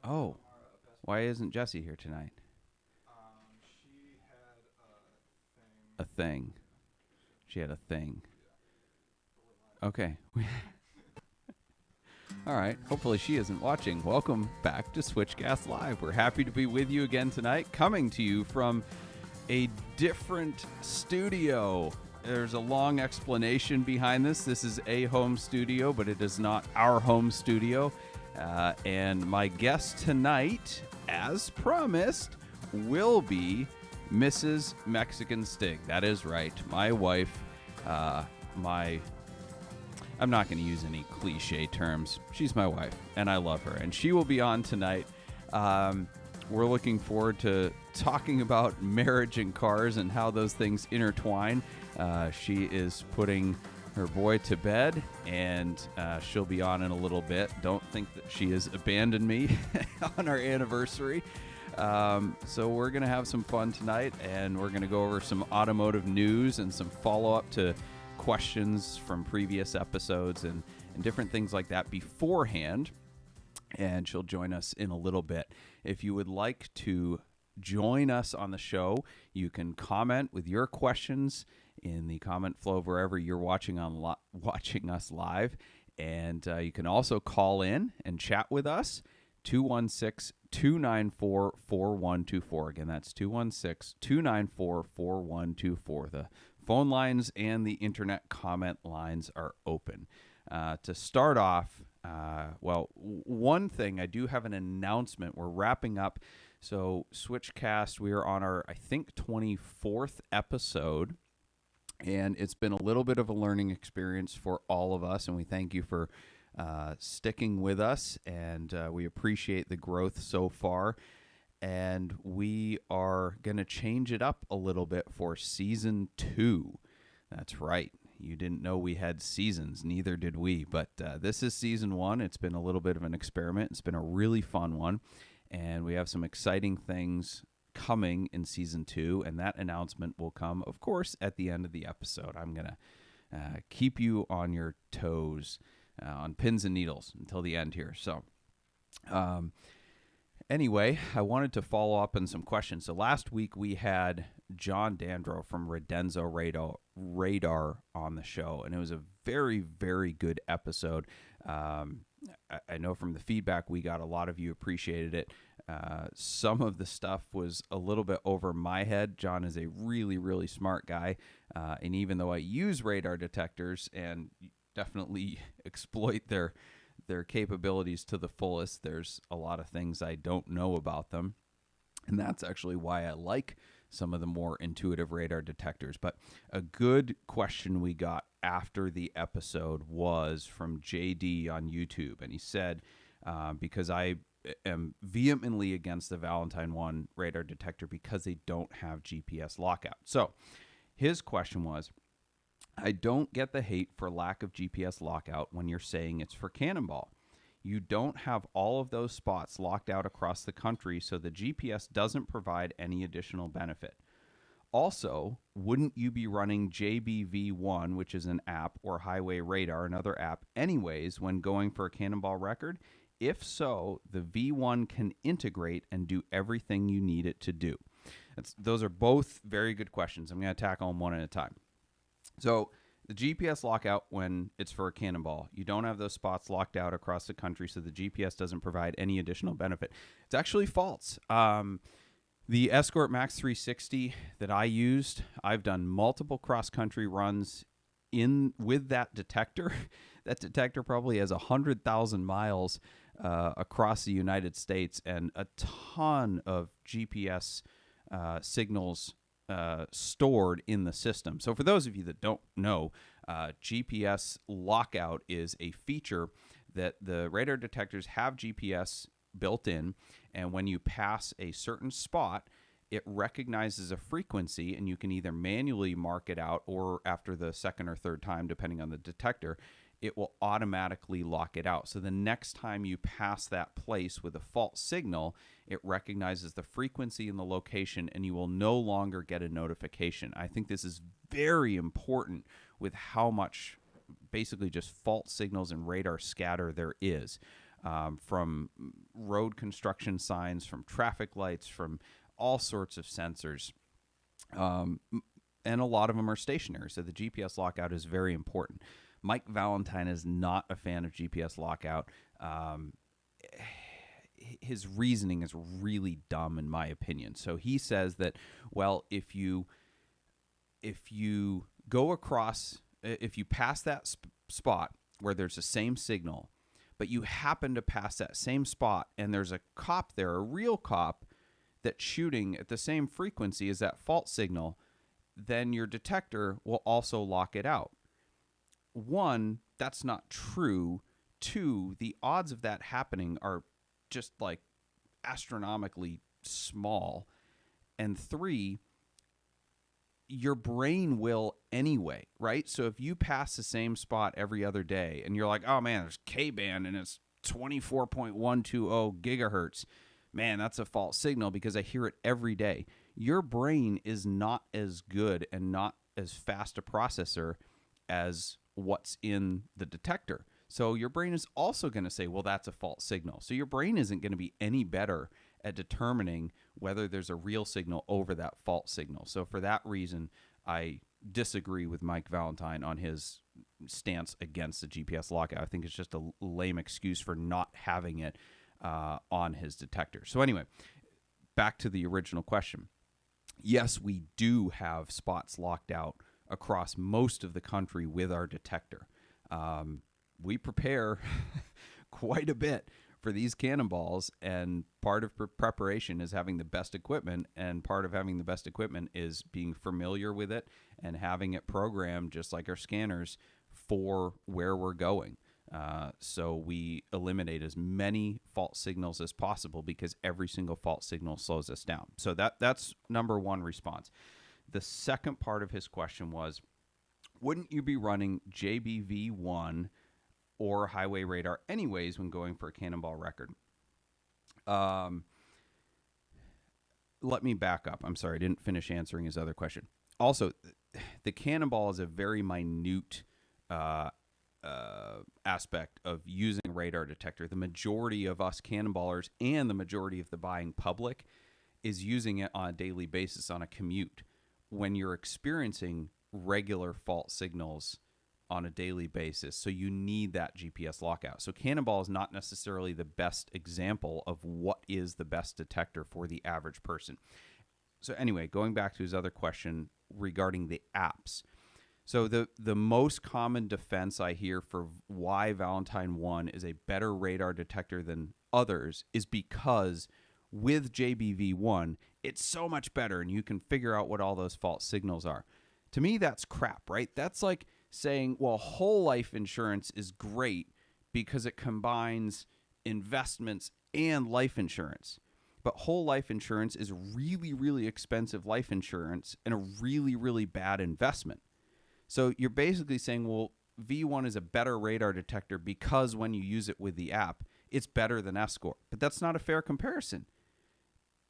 Oh, why isn't Jessie here tonight? She had a thing. A thing. She had a thing. Yeah. Okay. All right. Hopefully she isn't watching. Welcome back to SwitchCast Live. We're happy to be with you again tonight, coming to you from a different studio. There's a long explanation behind this. This is a home studio, but it is not our home studio. And my guest tonight, as promised, will be Mrs. Mexican Stig. That is right. My wife, I'm not going to use any cliche terms. She's my wife, and I love her. And she will be on tonight. We're looking forward to talking about marriage and cars and how those things intertwine. She is putting her boy to bed, and she'll be on in a little bit. Don't think that she has abandoned me on our anniversary. So we're going to have some fun tonight, and we're going to go over some automotive news and some follow-up to questions from previous episodes and different things like that beforehand. And she'll join us in a little bit. If you would like to join us on the show, you can comment with your questions in the comment flow wherever you're watching us live. And you can also call in and chat with us, 216-294-4124. Again, that's 216-294-4124. The phone lines and the internet comment lines are open. To start off, one thing, I do have an announcement. We're wrapping up. So SwitchCast, we are on our, I think, 24th episode. And it's been a little bit of a learning experience for all of us. And we thank you for sticking with us. And we appreciate the growth so far. And we are going to change it up a little bit for season 2. That's right. You didn't know we had seasons. Neither did we. But this is season 1. It's been a little bit of an experiment. It's been a really fun one. And we have some exciting things coming in season 2. And that announcement will come, of course, at the end of the episode. I'm going to keep you on your toes, on pins and needles until the end here. So, anyway, I wanted to follow up on some questions. So last week we had John Dandro from Redenzo Radar on the show, and it was a very, very good episode. I know from the feedback we got, a lot of you appreciated it. Some of the stuff was a little bit over my head. John is a really, really smart guy, and even though I use radar detectors and definitely exploit their capabilities to the fullest, there's a lot of things I don't know about them. And that's actually why I like some of the more intuitive radar detectors. But a good question we got after the episode was from JD on YouTube. And he said, because I am vehemently against the Valentine 1 radar detector because they don't have GPS lockout. So his question was, I don't get the hate for lack of GPS lockout when you're saying it's for Cannonball. You don't have all of those spots locked out across the country, so the GPS doesn't provide any additional benefit. Also, wouldn't you be running JBV1, which is an app, or Highway Radar, another app, anyways, when going for a Cannonball record? If so, the V1 can integrate and do everything you need it to do. Those are both very good questions. I'm going to tackle them one at a time. So the GPS lockout, when it's for a Cannonball, you don't have those spots locked out across the country, so the GPS doesn't provide any additional benefit. It's actually false. The Escort Max 360 that I used, I've done multiple cross-country runs with that detector. That detector probably has 100,000 miles across the United States and a ton of GPS signals stored in the system. So for those of you that don't know, GPS lockout is a feature that the radar detectors have GPS built in, and when you pass a certain spot, it recognizes a frequency, and you can either manually mark it out, or after the second or third time, depending on the detector, it will automatically lock it out. So the next time you pass that place with a false signal, it recognizes the frequency and the location, and you will no longer get a notification. I think this is very important with how much basically just false signals and radar scatter there is. from road construction signs, from traffic lights, from all sorts of sensors. And a lot of them are stationary, so the GPS lockout is very important. Mike Valentine is not a fan of GPS lockout. His reasoning is really dumb, in my opinion. So he says that, well, if you go across, if you pass that spot where there's the same signal, but you happen to pass that same spot and there's a cop there, a real cop, that's shooting at the same frequency as that fault signal, then your detector will also lock it out. One, that's not true. Two, the odds of that happening are just like astronomically small. And three, your brain will anyway, right? So if you pass the same spot every other day and you're like, oh man, there's K-band and it's 24.120 gigahertz. Man, that's a false signal because I hear it every day. Your brain is not as good and not as fast a processor as what's in the detector. So your brain is also going to say, well, that's a false signal. So your brain isn't going to be any better at determining whether there's a real signal over that false signal. So for that reason, I disagree with Mike Valentine on his stance against the GPS lockout. I think it's just a lame excuse for not having it on his detector. So anyway, back to the original question. Yes, we do have spots locked out across most of the country with our detector. We prepare quite a bit for these cannonballs, and part of preparation is having the best equipment, and part of having the best equipment is being familiar with it and having it programmed just like our scanners for where we're going. So we eliminate as many false signals as possible because every single false signal slows us down. So that's number one response. The second part of his question was, wouldn't you be running JBV1 or highway radar anyways when going for a cannonball record? Let me back up. I'm sorry, I didn't finish answering his other question. Also, the cannonball is a very minute aspect of using a radar detector. The majority of us cannonballers and the majority of the buying public is using it on a daily basis on a commute. When you're experiencing regular fault signals on a daily basis, so you need that GPS lockout. So cannonball is not necessarily the best example of what is the best detector for the average person. So anyway, going back to his other question regarding the apps. So the most common defense I hear for why Valentine 1 is a better radar detector than others is because with JBV1, it's so much better and you can figure out what all those false signals are. To me, that's crap, right? That's like saying, well, whole life insurance is great because it combines investments and life insurance. But whole life insurance is really, really expensive life insurance and a really, really bad investment. So you're basically saying, well, V1 is a better radar detector because when you use it with the app, it's better than Escort. But that's not a fair comparison.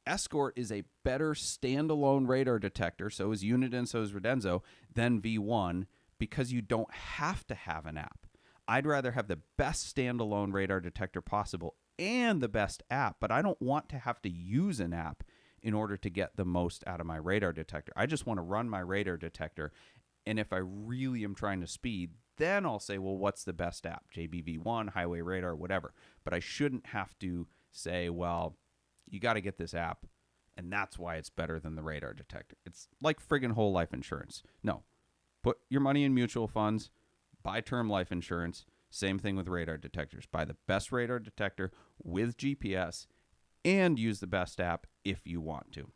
Escort is a better standalone radar detector, so is Uniden, so is Redenzo, than V1 because you don't have to have an app. I'd rather have the best standalone radar detector possible and the best app, but I don't want to have to use an app in order to get the most out of my radar detector. I just want to run my radar detector, and if I really am trying to speed, then I'll say, well, what's the best app? JBV1, Highway Radar, whatever. But I shouldn't have to say, well, you got to get this app, and that's why it's better than the radar detector. It's like friggin' whole life insurance. No. Put your money in mutual funds, buy term life insurance. Same thing with radar detectors. Buy the best radar detector with GPS and use the best app if you want to.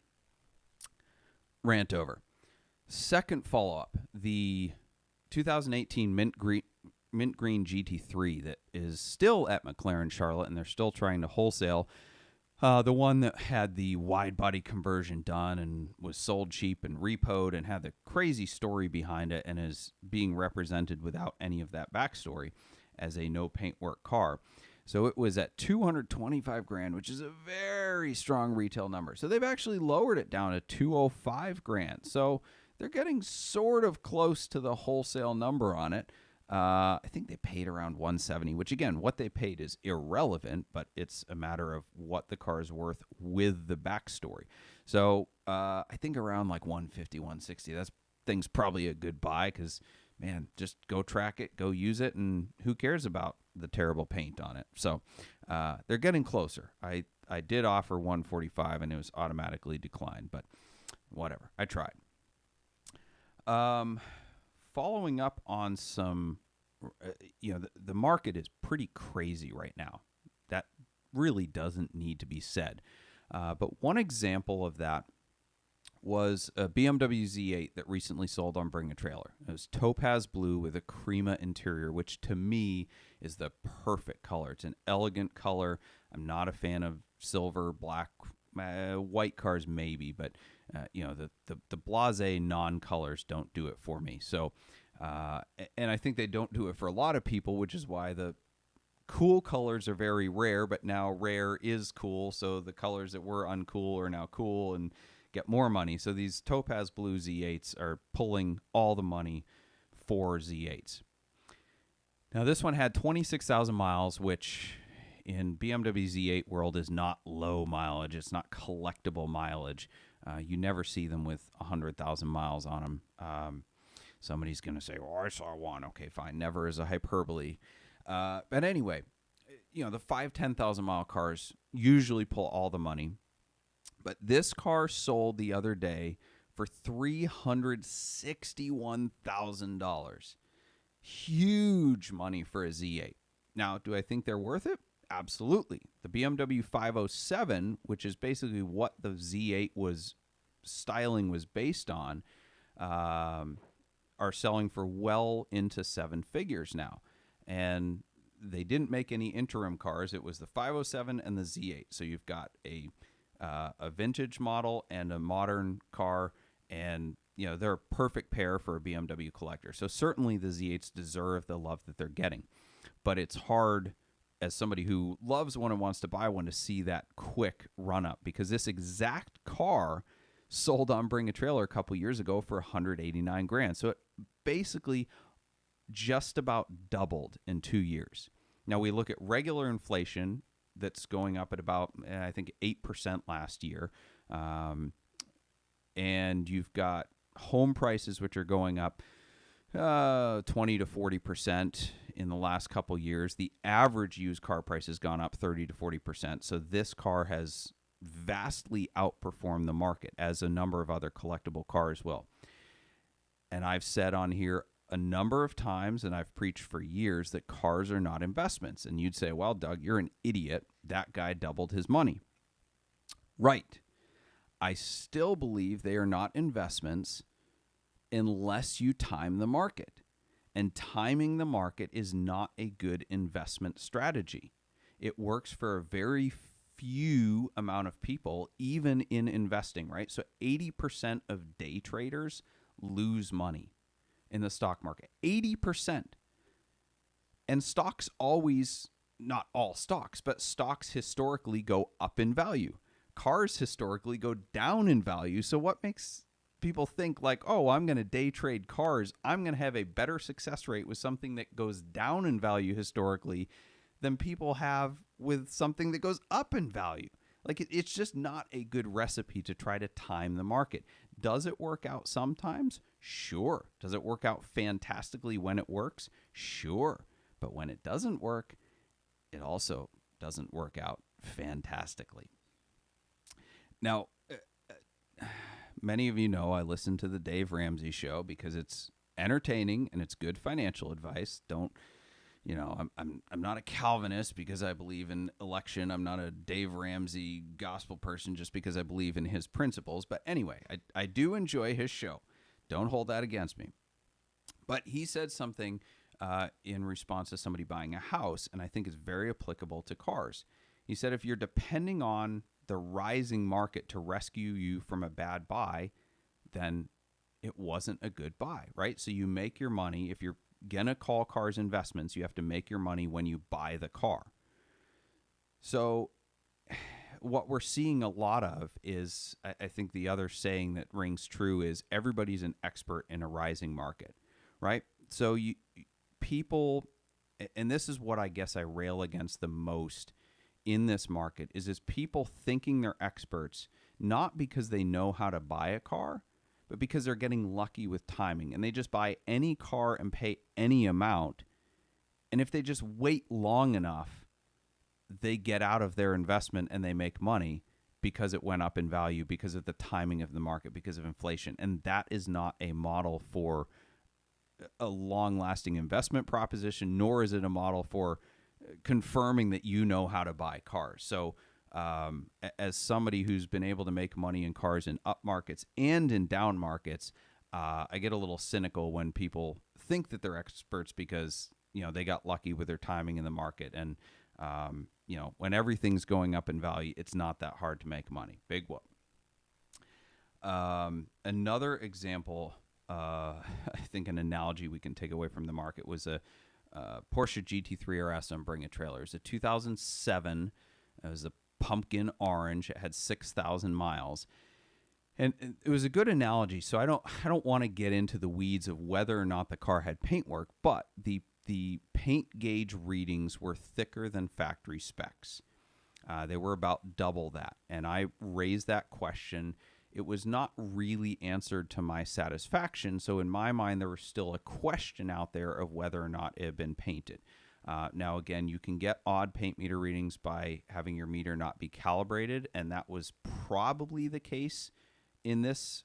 Rant over. Second follow-up, the 2018 Mint Green GT3 that is still at McLaren Charlotte, and they're still trying to wholesale. The one that had the wide body conversion done and was sold cheap and repoed and had the crazy story behind it and is being represented without any of that backstory as a no paintwork car. So it was at $225,000, which is a very strong retail number. So they've actually lowered it down to $205,000. So they're getting sort of close to the wholesale number on it. I think they paid around 170, which again, what they paid is irrelevant, but it's a matter of what the car is worth with the backstory. So I think around like 150, 160. That thing's probably a good buy because, man, just go track it, go use it, and who cares about the terrible paint on it? So they're getting closer. I did offer 145 and it was automatically declined, but whatever. I tried. Following up on some, the market is pretty crazy right now. That really doesn't need to be said. But one example of that was a BMW Z8 that recently sold on Bring a Trailer. It was topaz blue with a crema interior, which to me is the perfect color. It's an elegant color. I'm not a fan of silver, black, white cars maybe, but the blasé non-colors don't do it for me. So, and I think they don't do it for a lot of people, which is why the cool colors are very rare, but now rare is cool. So the colors that were uncool are now cool and get more money. So these topaz blue Z8s are pulling all the money for Z8s. Now this one had 26,000 miles, which in BMW Z8 world is not low mileage. It's not collectible mileage. You never see them with 100,000 miles on them. Somebody's going to say, "Oh, I saw one." Okay, fine. Never is a hyperbole. But anyway, the 10,000 mile cars usually pull all the money. But this car sold the other day for $361,000. Huge money for a Z8. Now, do I think they're worth it? Absolutely. The BMW 507, which is basically what the Z8 styling was based on, are selling for well into seven figures now. And they didn't make any interim cars. It was the 507 and the Z8. So you've got a vintage model and a modern car, and they're a perfect pair for a BMW collector. So certainly the Z8s deserve the love that they're getting. But it's hard as somebody who loves one and wants to buy one to see that quick run up, because this exact car sold on Bring a Trailer a couple years ago for $189,000. So it basically just about doubled in 2 years. Now we look at regular inflation that's going up at about, I think, 8% last year. And you've got home prices, which are going up 20 to 40% in the last couple years. The average used car price has gone up 30 to 40%. So this car has vastly outperformed the market, as a number of other collectible cars will. And I've said on here a number of times, and I've preached for years, that cars are not investments. And you'd say, "Well, Doug, you're an idiot. That guy doubled his money." Right. I still believe they are not investments unless you time the market. And timing the market is not a good investment strategy. It works for a very few amount of people, even in investing, right? So 80% of day traders lose money in the stock market. 80%. And stocks always, not all stocks, but stocks historically go up in value. Cars historically go down in value. So what makes people think like, "Oh, I'm going to day trade cars. I'm going to have a better success rate with something that goes down in value historically than people have with something that goes up in value?" Like, it's just not a good recipe to try to time the market. Does it work out sometimes? Sure. Does it work out fantastically when it works? Sure. But when it doesn't work, it also doesn't work out fantastically. Now, many of you know I listen to the Dave Ramsey show because it's entertaining and it's good financial advice. I'm not a Calvinist because I believe in election. I'm not a Dave Ramsey gospel person just because I believe in his principles. But anyway, I do enjoy his show. Don't hold that against me. But he said something in response to somebody buying a house, and I think it's very applicable to cars. He said, if you're depending on the rising market to rescue you from a bad buy, then it wasn't a good buy, right? So you make your money. If you're going to call cars investments, you have to make your money when you buy the car. So what we're seeing a lot of is, I think the other saying that rings true is everybody's an expert in a rising market, right? So people, and this is what I guess I rail against the most in this market, is people thinking they're experts, not because they know how to buy a car, but because they're getting lucky with timing. And they just buy any car and pay any amount. And if they just wait long enough, they get out of their investment and they make money because it went up in value, because of the timing of the market, because of inflation. And that is not a model for a long-lasting investment proposition, nor is it a model for confirming that you know how to buy cars. So as somebody who's been able to make money in cars in up markets and in down markets, I get a little cynical when people think that they're experts because, they got lucky with their timing in the market. And, when everything's going up in value, it's not that hard to make money. Big whoop. Another example, I think an analogy we can take away from the market was a Porsche GT3 RS on Bring a Trailer. It's a 2007. It was a pumpkin orange. It had 6,000 miles. And it was a good analogy. So I don't want to get into the weeds of whether or not the car had paintwork, but the paint gauge readings were thicker than factory specs. They were about double that. And I raised that question. It was not really answered to my satisfaction. So in my mind, there was still a question out there of whether or not it had been painted. Now, again, you can get odd paint meter readings by having your meter not be calibrated, and that was probably the case in this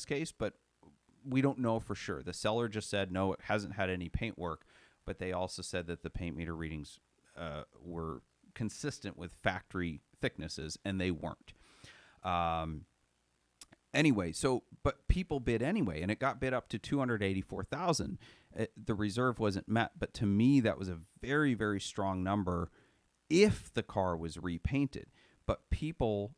case, but we don't know for sure. The seller just said, no, it hasn't had any paint work, but they also said that the paint meter readings were consistent with factory thicknesses, and they weren't. Anyway, but people bid anyway, and it got bid up to $284,000. The reserve wasn't met, but to me, that was a very, very strong number if the car was repainted. But people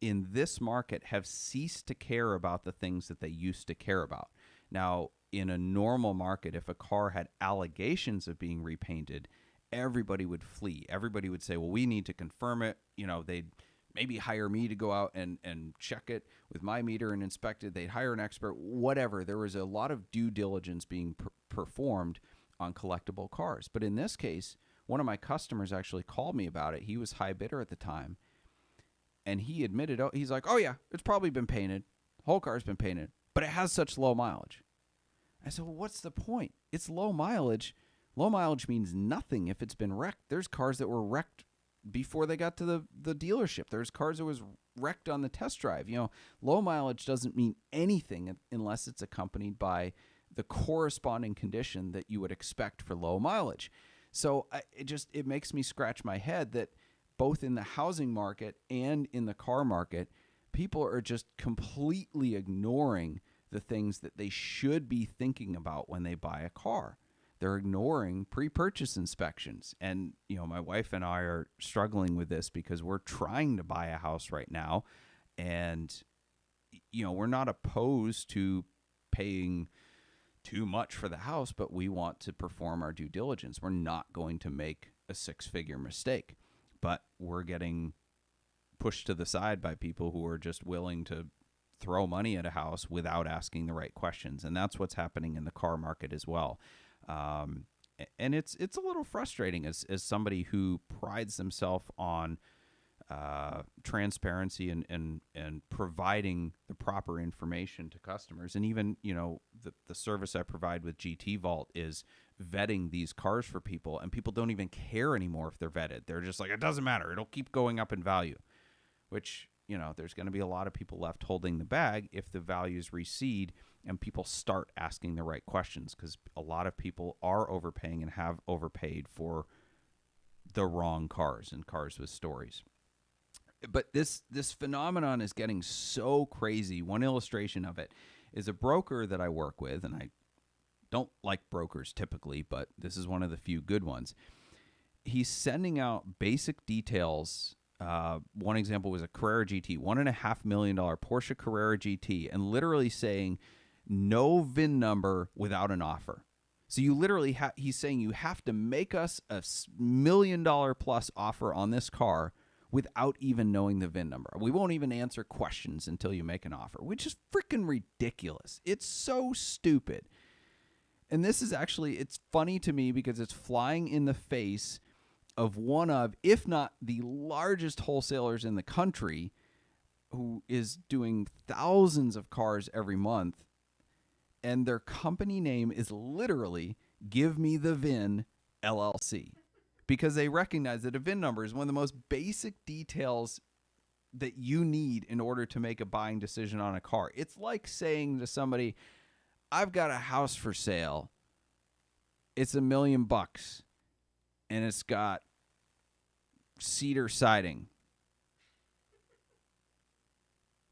in this market have ceased to care about the things that they used to care about. Now, in a normal market, if a car had allegations of being repainted, everybody would flee. Everybody would say, well, we need to confirm it. They'd maybe hire me to go out and check it with my meter and inspect it. They'd hire an expert, whatever. There was a lot of due diligence being performed on collectible cars. But in this case, one of my customers actually called me about it. He was high bidder at the time. And he admitted, he's like, oh, yeah, it's probably been painted. The whole car's been painted. But it has such low mileage. I said, well, what's the point? It's low mileage. Low mileage means nothing if it's been wrecked. There's cars that were wrecked before they got to the dealership. There's cars that was wrecked on the test drive. Low mileage doesn't mean anything unless it's accompanied by the corresponding condition that you would expect for low mileage. So it makes me scratch my head that both in the housing market and in the car market, people are just completely ignoring the things that they should be thinking about when they buy a car. They're ignoring pre-purchase inspections. And, my wife and I are struggling with this because we're trying to buy a house right now. And, we're not opposed to paying too much for the house, but we want to perform our due diligence. We're not going to make a six-figure mistake, but we're getting pushed to the side by people who are just willing to throw money at a house without asking the right questions. And that's what's happening in the car market as well. And it's a little frustrating as somebody who prides themselves on transparency and providing the proper information to customers. And even, the service I provide with GT Vault is vetting these cars for people, and people don't even care anymore if they're vetted. They're just like, it doesn't matter. It'll keep going up in value, which, there's going to be a lot of people left holding the bag if the values recede and people start asking the right questions, because a lot of people are overpaying and have overpaid for the wrong cars and cars with stories. But this phenomenon is getting so crazy. One illustration of it is a broker that I work with, and I don't like brokers typically, but this is one of the few good ones. He's sending out basic details. One example was a Carrera GT, $1.5 million Porsche Carrera GT, and literally saying no VIN number without an offer. So you literally he's saying you have to make us a $1 million plus offer on this car without even knowing the VIN number. We won't even answer questions until you make an offer, which is freaking ridiculous. It's so stupid. and this is actually, it's funny to me because it's flying in the face of one of, if not the largest wholesalers in the country, who is doing thousands of cars every month. And their company name is literally Give Me the VIN LLC, because they recognize that a VIN number is one of the most basic details that you need in order to make a buying decision on a car. It's like saying to somebody, I've got a house for sale. It's $1 million and it's got cedar siding.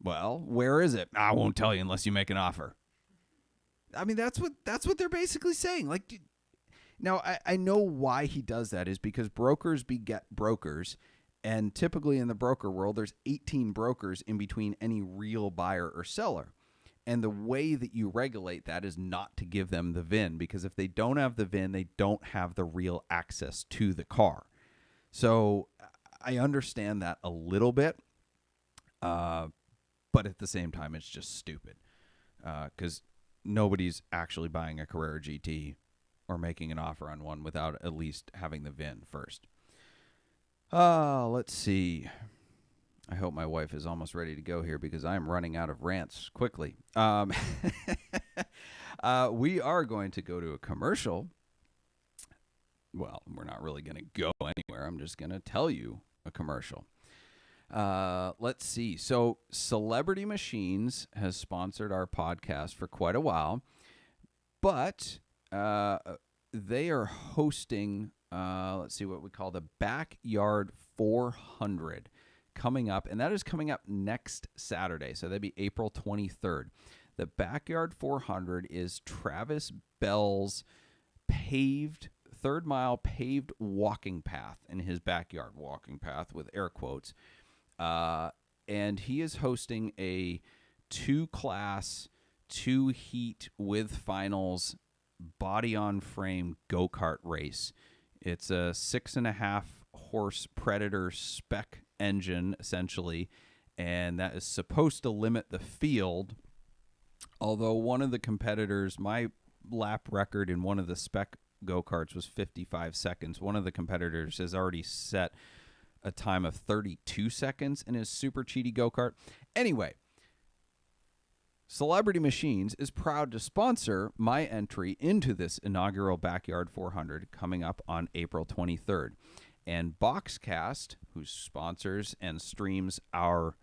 Well, where is it? I won't tell you unless you make an offer. I mean, that's what they're basically saying. Like, now I know why he does that is because brokers beget brokers, and typically in the broker world, there's 18 brokers in between any real buyer or seller. And the way that you regulate that is not to give them the VIN, because if they don't have the VIN, they don't have the real access to the car. So I understand that a little bit, but at the same time, it's just stupid, because nobody's actually buying a Carrera GT or making an offer on one without at least having the VIN first. Let's see. I hope my wife is almost ready to go here because I'm running out of rants quickly. We are going to go to a commercial. Well, we're not really going to go anywhere. I'm just going to tell you a commercial. Let's see. So Celebrity Machines has sponsored our podcast for quite a while, but they are hosting, let's see, what we call the Backyard 400 coming up, and that is coming up next Saturday. So that'd be April 23rd. The Backyard 400 is Travis Bell's third mile paved walking path in his backyard, walking path with air quotes. And he is hosting a 2-class, 2-heat with finals body-on-frame go-kart race. It's a 6.5 horse Predator spec engine, essentially, and that is supposed to limit the field. Although one of the competitors, my lap record in one of the spec go-karts was 55 seconds. One of the competitors has already set a time of 32 seconds in his super cheaty go-kart. Anyway, Celebrity Machines is proud to sponsor my entry into this inaugural Backyard 400 coming up on April 23rd. And SwitchCast, who sponsors and streams our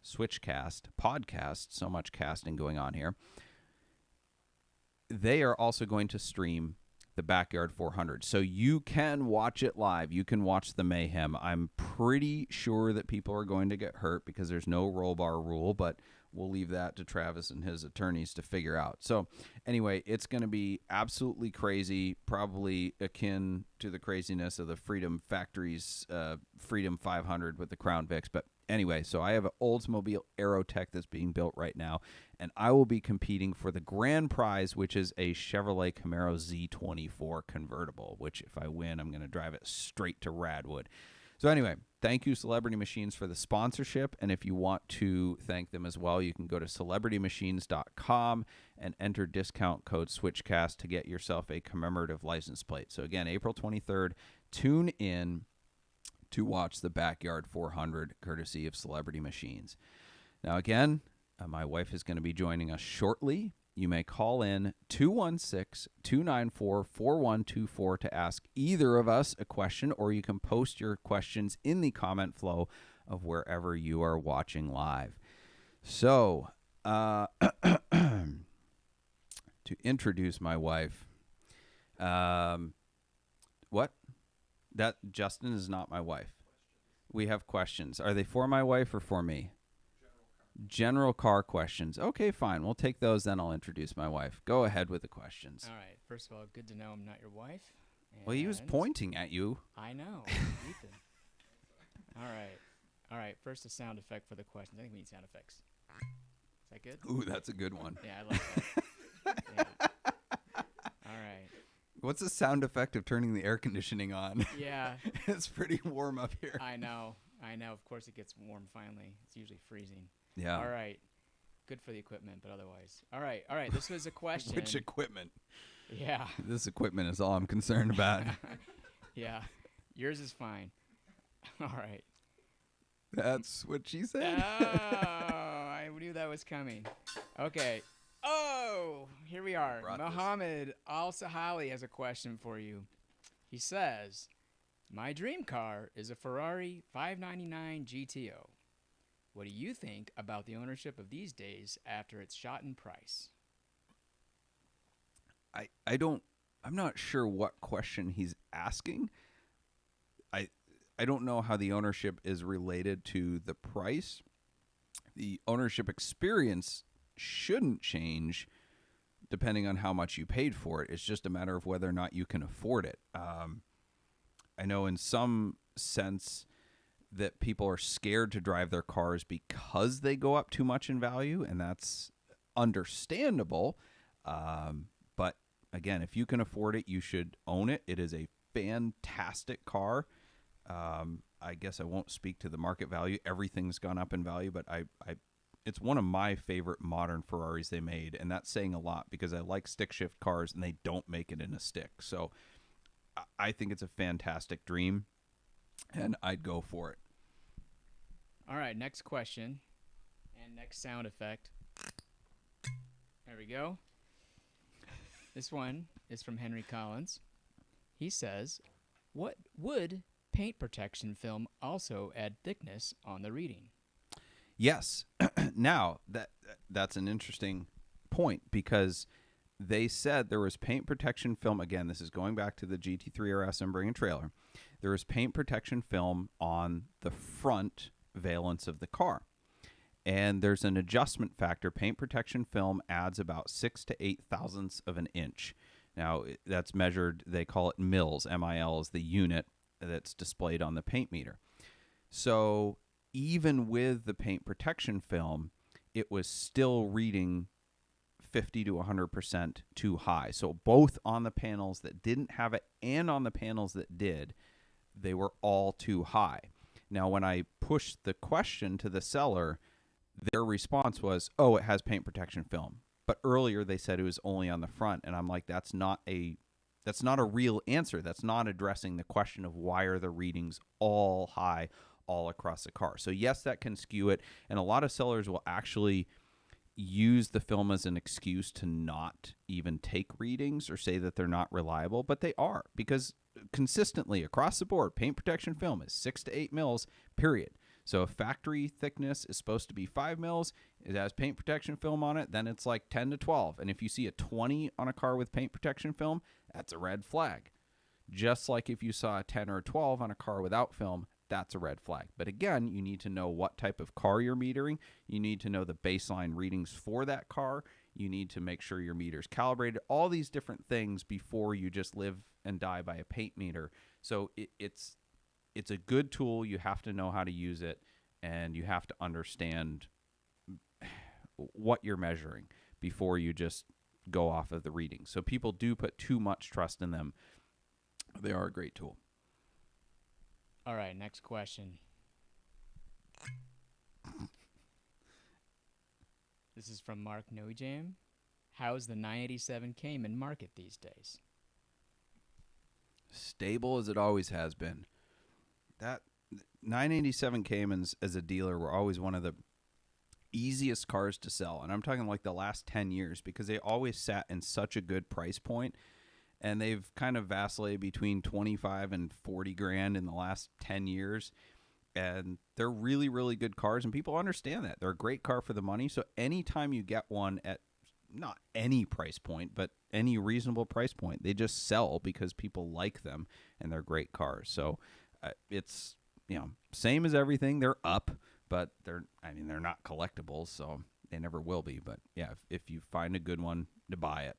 SwitchCast podcast, so much casting going on here, they are also going to stream the Backyard 400. So you can watch it live. You can watch the mayhem. I'm pretty sure that people are going to get hurt because there's no roll bar rule, but we'll leave that to Travis and his attorneys to figure out. So anyway, it's going to be absolutely crazy, probably akin to the craziness of the Freedom Factory's Freedom 500 with the Crown Vics. But anyway, so I have an Oldsmobile Aerotech that's being built right now, and I will be competing for the grand prize, which is a Chevrolet Camaro Z24 convertible, which if I win, I'm going to drive it straight to Radwood. So anyway, thank you, Celebrity Machines, for the sponsorship. And if you want to thank them as well, you can go to celebritymachines.com and enter discount code SwitchCast to get yourself a commemorative license plate. So again, April 23rd, tune in to watch the Backyard 400 courtesy of Celebrity Machines. Now again, my wife is going to be joining us shortly. You may call in 216-294-4124 to ask either of us a question, or you can post your questions in the comment flow of wherever you are watching live. So, to introduce my wife, what? That Justin is not my wife. We have questions. Are they for my wife or for me? General car questions. Okay, fine. We'll take those, then I'll introduce my wife. Go ahead with the questions. All right. First of all, good to know I'm not your wife. Well, he was pointing at you. I know. Ethan. All right. First, a sound effect for the questions. I think we need sound effects. Is that good? Ooh, that's a good one. Yeah, I like that. Yeah. All right. What's the sound effect of turning the air conditioning on? Yeah. It's pretty warm up here. I know. Of course, it gets warm finally. It's usually freezing. Yeah. All right. Good for the equipment, but otherwise. All right. This was a question. Which equipment? Yeah. This equipment is all I'm concerned about. Yeah. Yours is fine. All right. That's what she Oh, said. I knew that was coming. Okay. Oh, here we are. Brought this. Muhammad Al-Sahali has a question for you. He says, my dream car is a Ferrari 599 GTO. What do you think about the ownership of these days after it's shot in price? I'm not sure what question he's asking. I don't know how the ownership is related to the price. The ownership experience shouldn't change depending on how much you paid for it. It's just a matter of whether or not you can afford it. I know in some sense that people are scared to drive their cars because they go up too much in value, and that's understandable. But again, if you can afford it, you should own it. It is a fantastic car. I guess I won't speak to the market value. Everything's gone up in value, but it's one of my favorite modern Ferraris they made, and that's saying a lot because I like stick shift cars, and they don't make it in a stick. So I think it's a fantastic dream, and I'd go for it. All right, next question and next sound effect. There we go. This one is from Henry Collins. He says, what would paint protection film also add thickness on the reading? Yes. Now, that's an interesting point because they said there was paint protection film. Again, this is going back to the GT3 RS and Bring a Trailer. There was paint protection film on the front valence of the car. And there's an adjustment factor. Paint protection film adds about 6 to 8 thousandths of an inch. Now, that's measured, they call it mils. MIL is the unit that's displayed on the paint meter. So even with the paint protection film, it was still reading 50 to 100% too high. So both on the panels that didn't have it and on the panels that did, they were all too high. Now, when I pushed the question to the seller, their response was, oh, it has paint protection film. But earlier they said it was only on the front, and I'm like, that's not a real answer. That's not addressing the question of why are the readings all high all across the car. So yes, that can skew it, and a lot of sellers will actually use the film as an excuse to not even take readings or say that they're not reliable, but they are, because consistently across the board, paint protection film is 6 to 8 mils, period. So if factory thickness is supposed to be 5 mils, it has paint protection film on it, then it's like 10 to 12. And if you see a 20 on a car with paint protection film, that's a red flag. Just like if you saw a 10 or a 12 on a car without film, that's a red flag. But again, you need to know what type of car you're metering. You need to know the baseline readings for that car. You need to make sure your meter's calibrated. All these different things before you just live and die by a paint meter. So it's a good tool. You have to know how to use it, and you have to understand what you're measuring before you just go off of the readings. So people do put too much trust in them. They are a great tool. All right, next question. This is from Mark Nojam. How's the 987 Cayman market these days? Stable as it always has been. That 987 Caymans as a dealer were always one of the easiest cars to sell. And I'm talking like the last 10 years because they always sat in such a good price point. And they've kind of vacillated between 25 and 40 grand in the last 10 years. And they're really, really good cars. And people understand that. They're a great car for the money. So anytime you get one at not any price point, but any reasonable price point, they just sell because people like them and they're great cars. So it's, same as everything. They're up, but they're not collectibles. So they never will be. But yeah, if you find a good one, to buy it.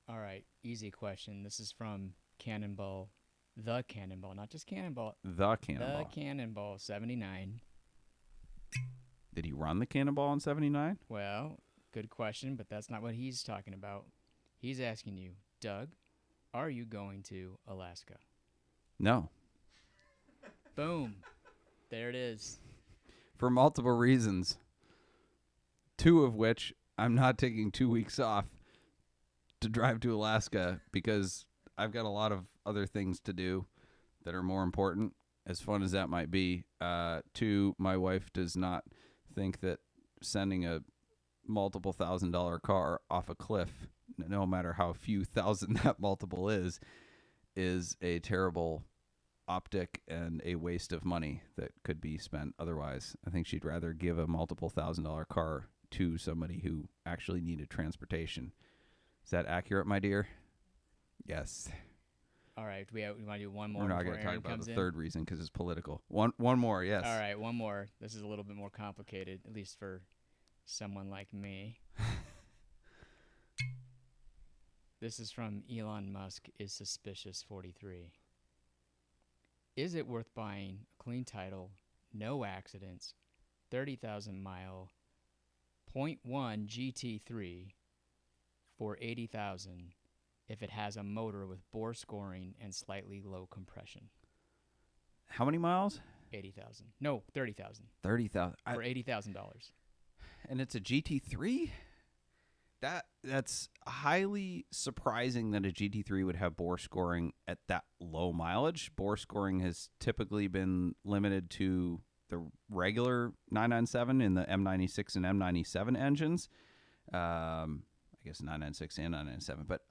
All right, easy question. This is from Cannonball, the Cannonball, not just Cannonball. The Cannonball. The Cannonball 79. Did he run the Cannonball in 79? Well, good question, but that's not what he's talking about. He's asking you, Doug, are you going to Alaska? No. Boom. There it is. For multiple reasons. 2 of which I'm not taking 2 weeks off to drive to Alaska because I've got a lot of other things to do that are more important, as fun as that might be. 2, my wife does not think that sending a multiple $1,000 car off a cliff, no matter how few thousand that multiple is a terrible optic and a waste of money that could be spent otherwise. I think she'd rather give a multiple $1,000 car to somebody who actually needed transportation. Is that accurate, my dear? Yes. All right, we want to do one more. We're not going to talk about the third reason because it's political. One more, yes. All right, one more. This is a little bit more complicated, at least for someone like me. This is from Elon Musk is suspicious 43. Is it worth buying a clean title, no accidents, 30,000 mile, 0.1 GT3 for 80,000 if it has a motor with bore scoring and slightly low compression? How many miles? 80,000. No, 30,000. 30,000 for $80,000. And it's a GT3? That's highly surprising that a GT3 would have bore scoring at that low mileage. Bore scoring has typically been limited to the regular 997 in the M96 and M97 engines. I guess 996 and 997, but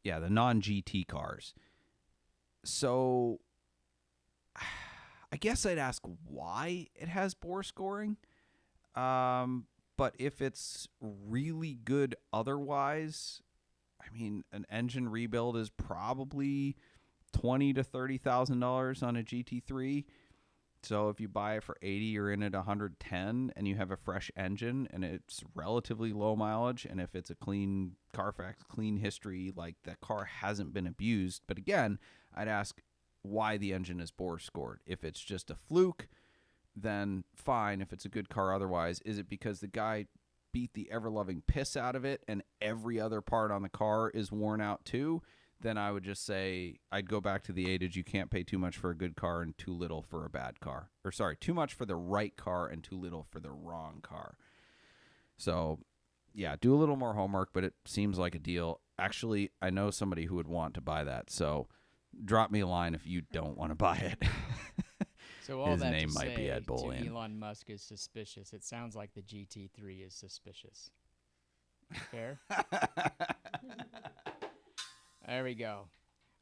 yeah, the non-GT cars. So I guess I'd ask why it has bore scoring. But if it's really good otherwise, I mean, an engine rebuild is probably $20,000 to $30,000 on a GT3. So if you buy it for 80, you're in at 110, and you have a fresh engine, and it's relatively low mileage. And if it's a clean Carfax, clean history, like that car hasn't been abused. But again, I'd ask why the engine is bore scored. If it's just a fluke, then fine. If it's a good car otherwise, is it because the guy beat the ever-loving piss out of it and every other part on the car is worn out too? Then I would just say I'd go back to the adage, you can't pay too much for a good car and too little for a bad car. Or sorry, too much for the right car and too little for the wrong car. So yeah, do a little more homework, but it seems like a deal. Actually, I know somebody who would want to buy that, so drop me a line if you don't want to buy it. So all His that name to might say be Ed to Bolian. Elon Musk is suspicious. It sounds like the GT3 is suspicious. Fair? There we go.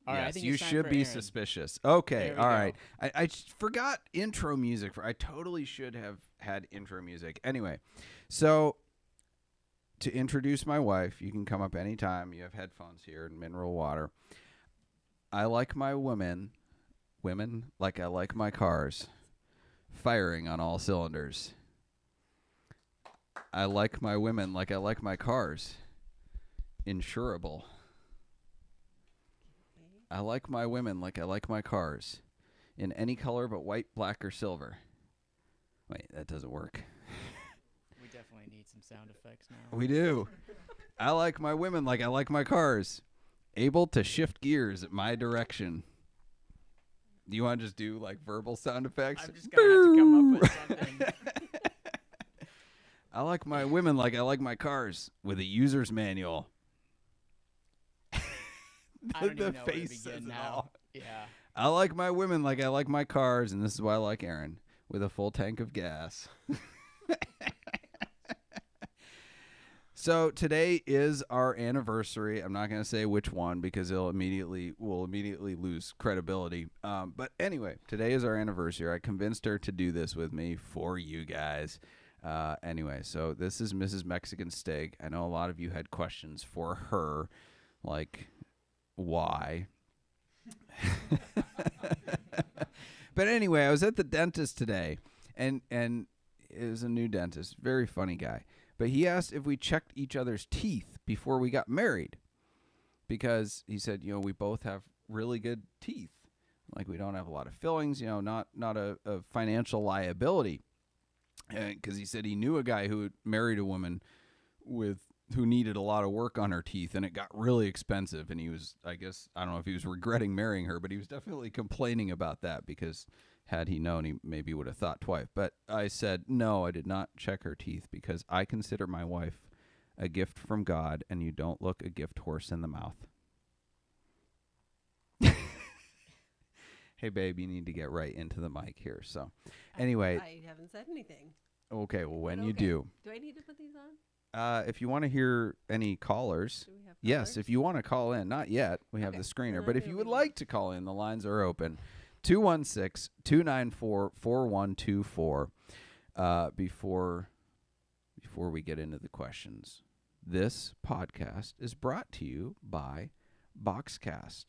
All right, I Yes, think you it's time should for be Erin. suspicious. Okay, There we all go. right. I forgot intro music. I totally should have had intro music. Anyway, so to introduce my wife, you can come up anytime. You have headphones here and mineral water. I like my women like I like my cars, firing on all cylinders. I like my women like I like my cars, insurable. I like my women like I like my cars, in any color but white, black, or silver. Wait, that doesn't work. We definitely need some sound effects now. We do. I like my women like I like my cars, able to shift gears at my direction. Do you want to just do like verbal sound effects? I'm just going to have to come up with something. I like my women like I like my cars, with a user's manual. I don't The even know where to face says begin it now. all. Yeah. I like my women like I like my cars, and this is why I like Erin, with a full tank of gas. So today is our anniversary. I'm not going to say which one because we'll immediately lose credibility. But anyway, today is our anniversary. I convinced her to do this with me for you guys. Anyway, so this is Mrs. Mexican Steak. I know a lot of you had questions for her, like why. But anyway, I was at the dentist today, and it was a new dentist, very funny guy. But he asked if we checked each other's teeth before we got married, because he said, we both have really good teeth. Like, we don't have a lot of fillings, not a financial liability. Because he said he knew a guy who had married a woman who needed a lot of work on her teeth, and it got really expensive. And he was, I don't know if he was regretting marrying her, but he was definitely complaining about that, because had he known, he maybe would have thought twice. But I said, no, I did not check her teeth, because I consider my wife a gift from God, and you don't look a gift horse in the mouth. Hey, babe, you need to get right into the mic here. So, anyway. I haven't said anything. Okay, well, when you Okay. do. Do I need to put these on? If you want to hear any callers, Do we have yes, callers? if you want to call in, not yet, we have Okay, the screener, then but I'm if you gonna would leave like to call in, the lines are open. 216-294-4124. Before we get into the questions, this podcast is brought to you by BoxCast.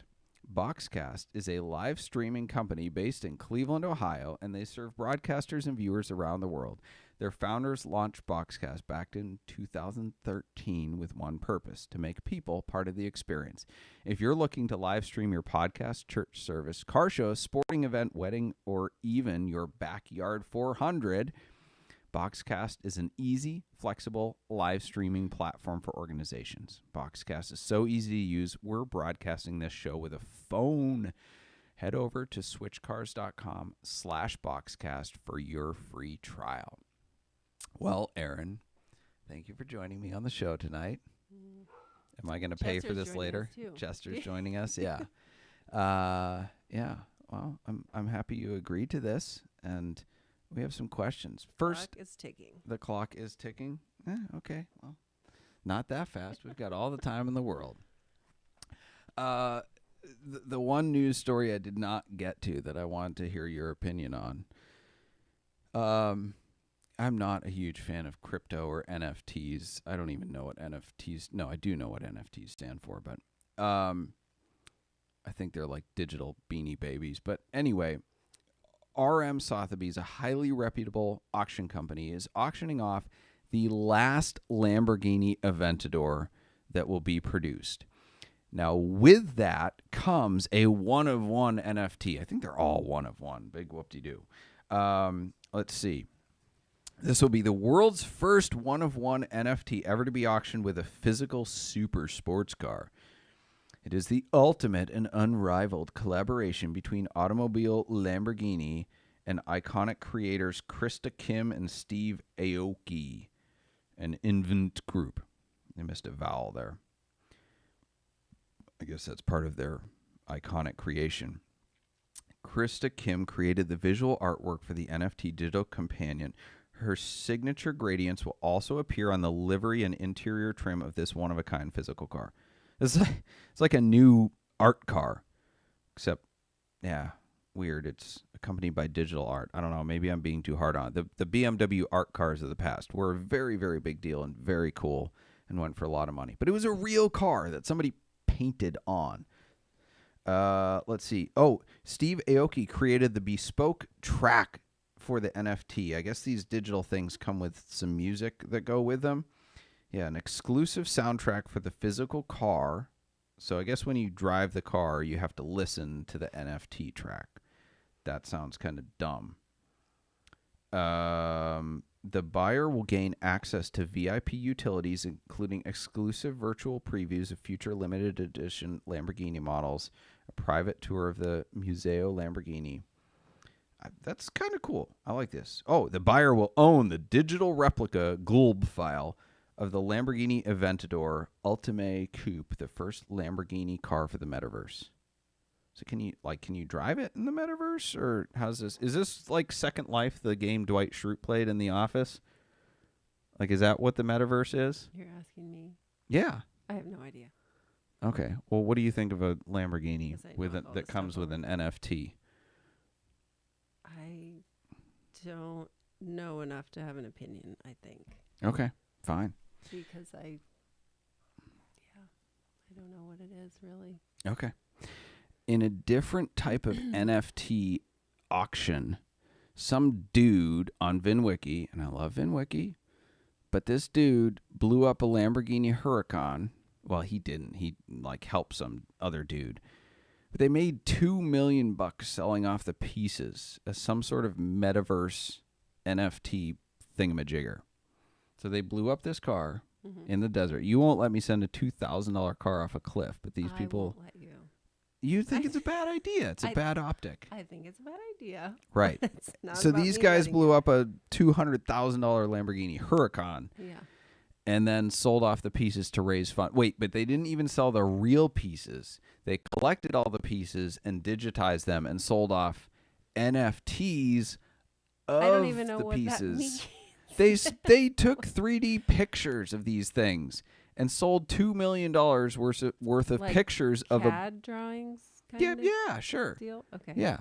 BoxCast is a live streaming company based in Cleveland, Ohio, and they serve broadcasters and viewers around the world. Their founders launched BoxCast back in 2013 with one purpose: to make people part of the experience. If you're looking to live stream your podcast, church service, car show, sporting event, wedding, or even your backyard 400, BoxCast is an easy, flexible live streaming platform for organizations. BoxCast is so easy to use, we're broadcasting this show with a phone. Head over to switchcars.com/BoxCast for your free trial. Well, Erin, thank you for joining me on the show tonight. Am I going to pay for Chester's this joining later? us, too. Chester's joining us, yeah. Yeah, well, I'm happy you agreed to this, and we have some questions. First, Clock is ticking. the clock is ticking. Okay, well, not that fast. We've got all the time in the world. The one news story I did not get to that I wanted to hear your opinion on. I'm not a huge fan of crypto or NFTs. I don't even know what NFTs. No, I do know what NFTs stand for, but I think they're like digital beanie babies. But anyway, RM Sotheby's, a highly reputable auction company, is auctioning off the last Lamborghini Aventador that will be produced. Now, with that comes a one-of-one NFT. I think they're all one-of-one. Big whoop-de-doo. Let's see. This will be the world's first one-of-one NFT ever to be auctioned with a physical super sports car. It is the ultimate and unrivaled collaboration between automobile Lamborghini and iconic creators Krista Kim and Steve Aoki, an Invent Group. They missed a vowel there. I guess that's part of their iconic creation. Krista Kim created the visual artwork for the NFT digital companion. Her signature gradients will also appear on the livery and interior trim of this one-of-a-kind physical car. It's like a new art car, except, yeah, weird. It's accompanied by digital art. I don't know. Maybe I'm being too hard on it. The BMW art cars of the past were a very, very big deal and very cool and went for a lot of money. But it was a real car that somebody painted on. Let's see. Oh, Steve Aoki created the bespoke track for the NFT. I guess these digital things come with some music that go with them. Yeah, an exclusive soundtrack for the physical car. So I guess when you drive the car, you have to listen to the NFT track. That sounds kind of dumb. The buyer will gain access to VIP utilities, including exclusive virtual previews of future limited edition Lamborghini models, a private tour of the Museo Lamborghini. That's kind of cool. I like this. Oh, the buyer will own the digital replica Glb file of the Lamborghini Aventador Ultime Coupe, the first Lamborghini car for the metaverse. So can you drive it in the metaverse, or how's this? Is this like Second Life, the game Dwight Schrute played in The Office? Like, is that what the metaverse is? You're asking me. Yeah. I have no idea. Okay. Well, what do you think of a Lamborghini Because I with know it all that the comes stuff with an on NFT? I don't know enough to have an opinion, I think. Okay. Fine. Because I don't know what it is, really. Okay. In a different type of NFT auction, some dude on VinWiki, and I love VinWiki, but this dude blew up a Lamborghini Huracan. Well, he didn't. He helped some other dude. But they made $2 million selling off the pieces as some sort of metaverse NFT thingamajigger. So they blew up this car in the desert. You won't let me send a $2,000 car off a cliff, but these people... I won't let you. You think it's a bad idea. It's a bad optic. I think it's a bad idea. Right. It's not So about these me guys letting blew you. up a $200,000 Lamborghini Huracan. Yeah. and then sold off the pieces to raise funds. Wait, but they didn't even sell the real pieces. They collected all the pieces and digitized them and sold off NFTs of I don't even know the what that pieces. means. They took 3D pictures of these things and sold $2 million worth of Like pictures of a CAD drawings kind yeah of yeah sure deal? Okay. yeah.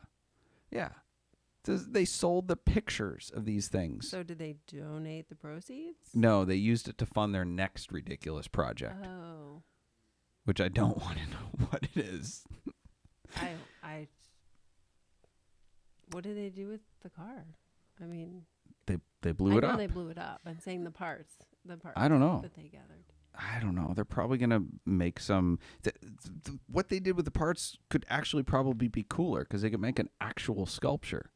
They sold the pictures of these things. So did they donate the proceeds? No, they used it to fund their next ridiculous project, Oh. which I don't want to know what it is. I what did they do with the car? I mean, They blew it I know up. they blew it up. I'm saying the parts I don't know. that they gathered. I don't know. They're probably going to make some. What they did with the parts could actually probably be cooler because they could make an actual sculpture.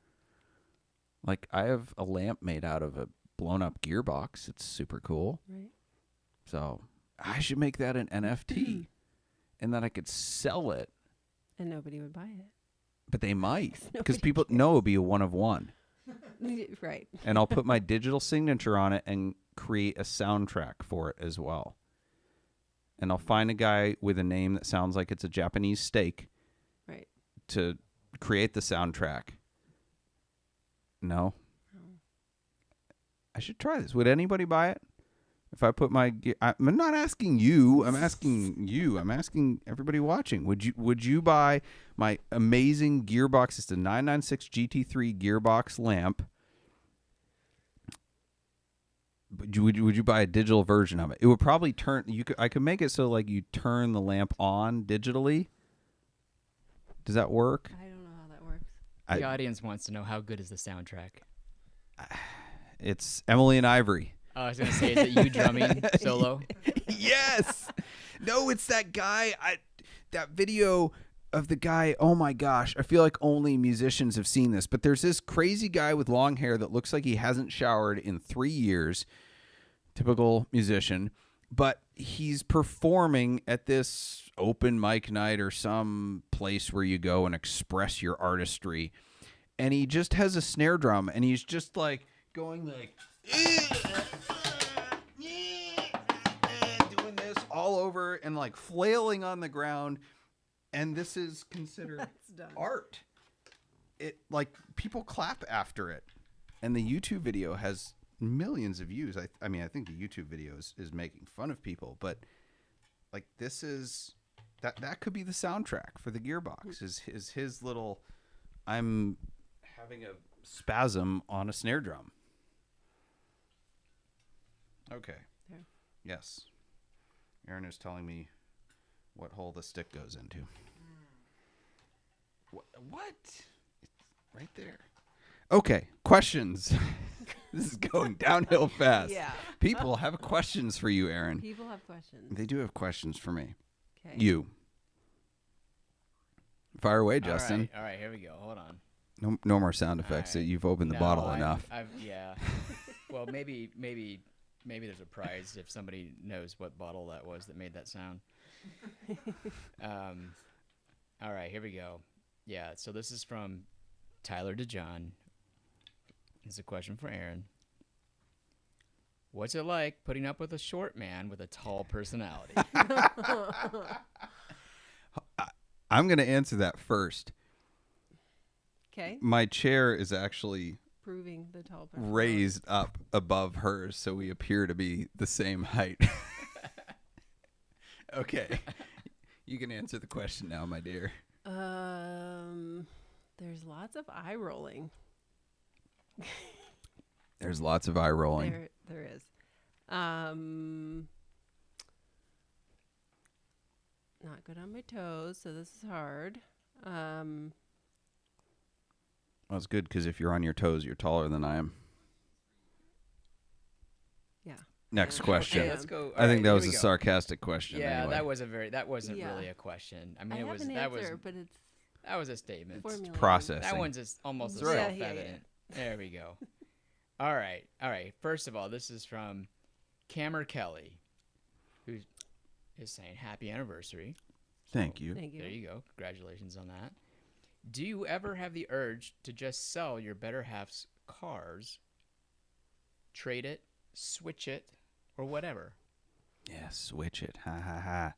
Like, I have a lamp made out of a blown up gearbox. It's super cool. Right. So I should make that an NFT and then I could sell it. And nobody would buy it. But they might because Nobody people know it'll be a one of one. Right. And I'll put my digital signature on it and create a soundtrack for it as well. And I'll find a guy with a name that sounds like it's a Japanese steak. Right. To create the soundtrack. No. I should try this. Would anybody buy it? If I put my I'm not asking you. I'm asking you. I'm asking everybody watching. Would you buy my amazing gearbox? It's a 996 GT3 gearbox lamp. Would you buy a digital version of it? It would probably turn. I could make it so like you turn the lamp on digitally. Does that work? I don't know how that works. The audience wants to know how good is the soundtrack. It's Emily and Ivory. Oh, I was gonna say, is it you drumming solo? Yes. No, it's that guy. That video of the guy. Oh my gosh. I feel like only musicians have seen this, but there's this crazy guy with long hair that looks like he hasn't showered in 3 years. Typical musician, but he's performing at this open mic night or some place where you go and express your artistry. And he just has a snare drum and he's just like going like doing this all over and like flailing on the ground. And this is considered art. It like people clap after it. And the YouTube video has millions of views. I mean, I think the YouTube video is making fun of people, but like this is that could be the soundtrack for the gearbox. Is his little I'm having a spasm on a snare drum. Okay. There. Yes. Erin is telling me what hole the stick goes into. What? It's right there. Okay, questions. This is going downhill fast. Yeah. People have questions for you, Erin. People have questions. They do have questions for me. Okay. You. Fire away, Justin. All right, here we go. Hold on. No more sound effects. All right. You've opened the bottle enough. Yeah. Well, maybe there's a prize if somebody knows what bottle that was that made that sound. All right, here we go. Yeah, so this is from Tyler DeJohn. It's a question for Erin. What's it like putting up with a short man with a tall personality? I'm going to answer that first. Okay. My chair is actually Proving the tall person. raised up above hers, so we appear to be the same height. Okay. You can answer the question now, my dear. There's lots of eye rolling. There's lots of eye rolling. There is. Not good on my toes, so this is hard. Well, it's good because if you're on your toes, you're taller than I am. Yeah. Next Yeah. question. Okay, let's go. I think that was a here we go. sarcastic question. Yeah, anyway. that wasn't Yeah. really a question. I mean, I it have was an that answer, was but it's that was a statement. formulated. processing. That one's just almost as Yeah, yeah, self-evident. There we go. All right. First of all, this is from Cameron Kelly, who is saying happy anniversary. Thank you. Thank you. There you go. Congratulations on that. Do you ever have the urge to just sell your better half's cars, trade it, switch it, or whatever? Yeah, switch it. Ha ha ha.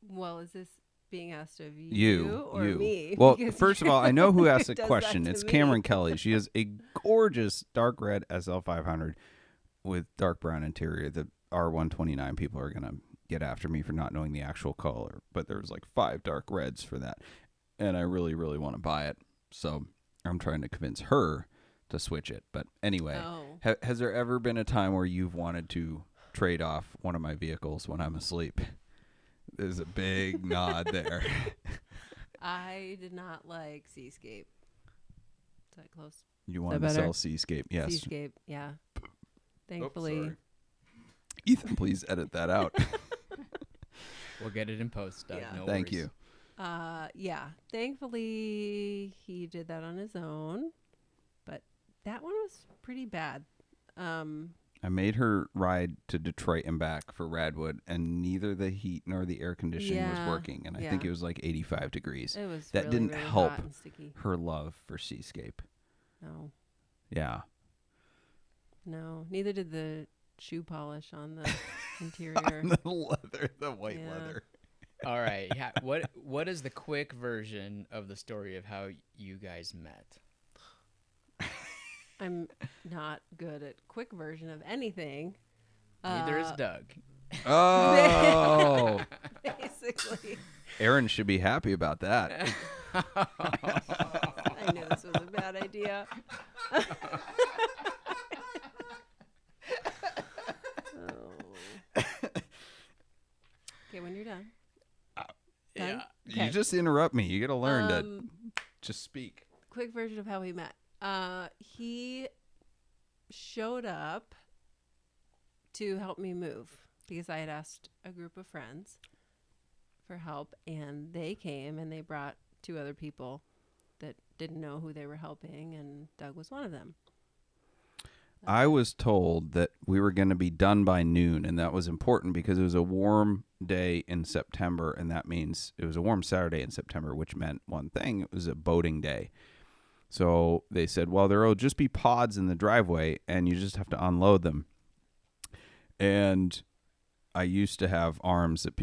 Well, is this being asked of you or you. me? Well, Because first of all, I know who asked the does that question. to It's me. Cameron Kelly. She has a gorgeous dark red SL500 with dark brown interior. The R129 people are going to get after me for not knowing the actual color, but there's like 5 dark reds for that, and I really, really want to buy it. So I'm trying to convince her to switch it. But anyway, Oh. has there ever been a time where you've wanted to trade off one of my vehicles when I'm asleep? There's a big nod there. I did not like Seascape. Is that close? You wanted to better? sell Seascape, yes. Seascape, yeah. Thankfully. sorry. Ethan, please edit that out. We'll get it in post, Doug. Yeah. No Thank worries. you. Yeah. Thankfully, he did that on his own. But that one was pretty bad. I made her ride to Detroit and back for Radwood, and neither the heat nor the air conditioning was Yeah, working, and I think yeah. it was like 85 degrees. It was That really, didn't really help hot and sticky. her love for Seascape. No. Yeah. No. Neither did the shoe polish on the interior. the leather, the white Yeah. leather. All right. Yeah. What is the quick version of the story of how you guys met? I'm not good at quick version of anything. Neither is Doug. Oh, Basically. Erin should be happy about that. I knew this was a bad idea. Oh. Okay, when you're done. Done? You just interrupt me. You got to learn to Um, just speak. quick version of how we met. He showed up to help me move because I had asked a group of friends for help, and they came and they brought 2 other people that didn't know who they were helping, and Doug was one of them. I was told that we were going to be done by noon, and that was important because it was a warm day in September, and that means it was a warm Saturday in September, which meant one thing. It was a boating day. So they said, well, there will just be pods in the driveway, and you just have to unload them. And I used to have arms that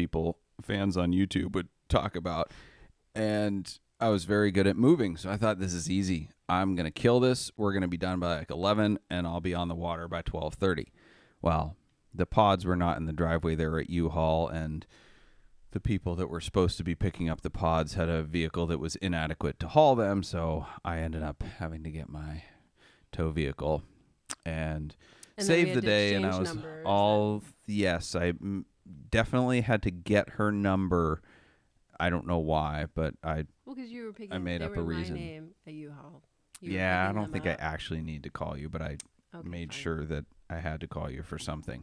fans on YouTube would talk about, and I was very good at moving, so I thought, this is easy. I'm going to kill this. We're going to be done by like 11, and I'll be on the water by 12:30. Well, the pods were not in the driveway. They were at U-Haul, and the people that were supposed to be picking up the pods had a vehicle that was inadequate to haul them, so I ended up having to get my tow vehicle and And then we save had the to day, and I exchange was numbers all yes. I definitely had to get her number. I don't know why, but I Well, because you were picking. I made they up were a in reason. My name at U-Haul. You were yeah, I picking don't them think I up. actually need to call you, but I Okay, made fine. sure that I had to call you for something.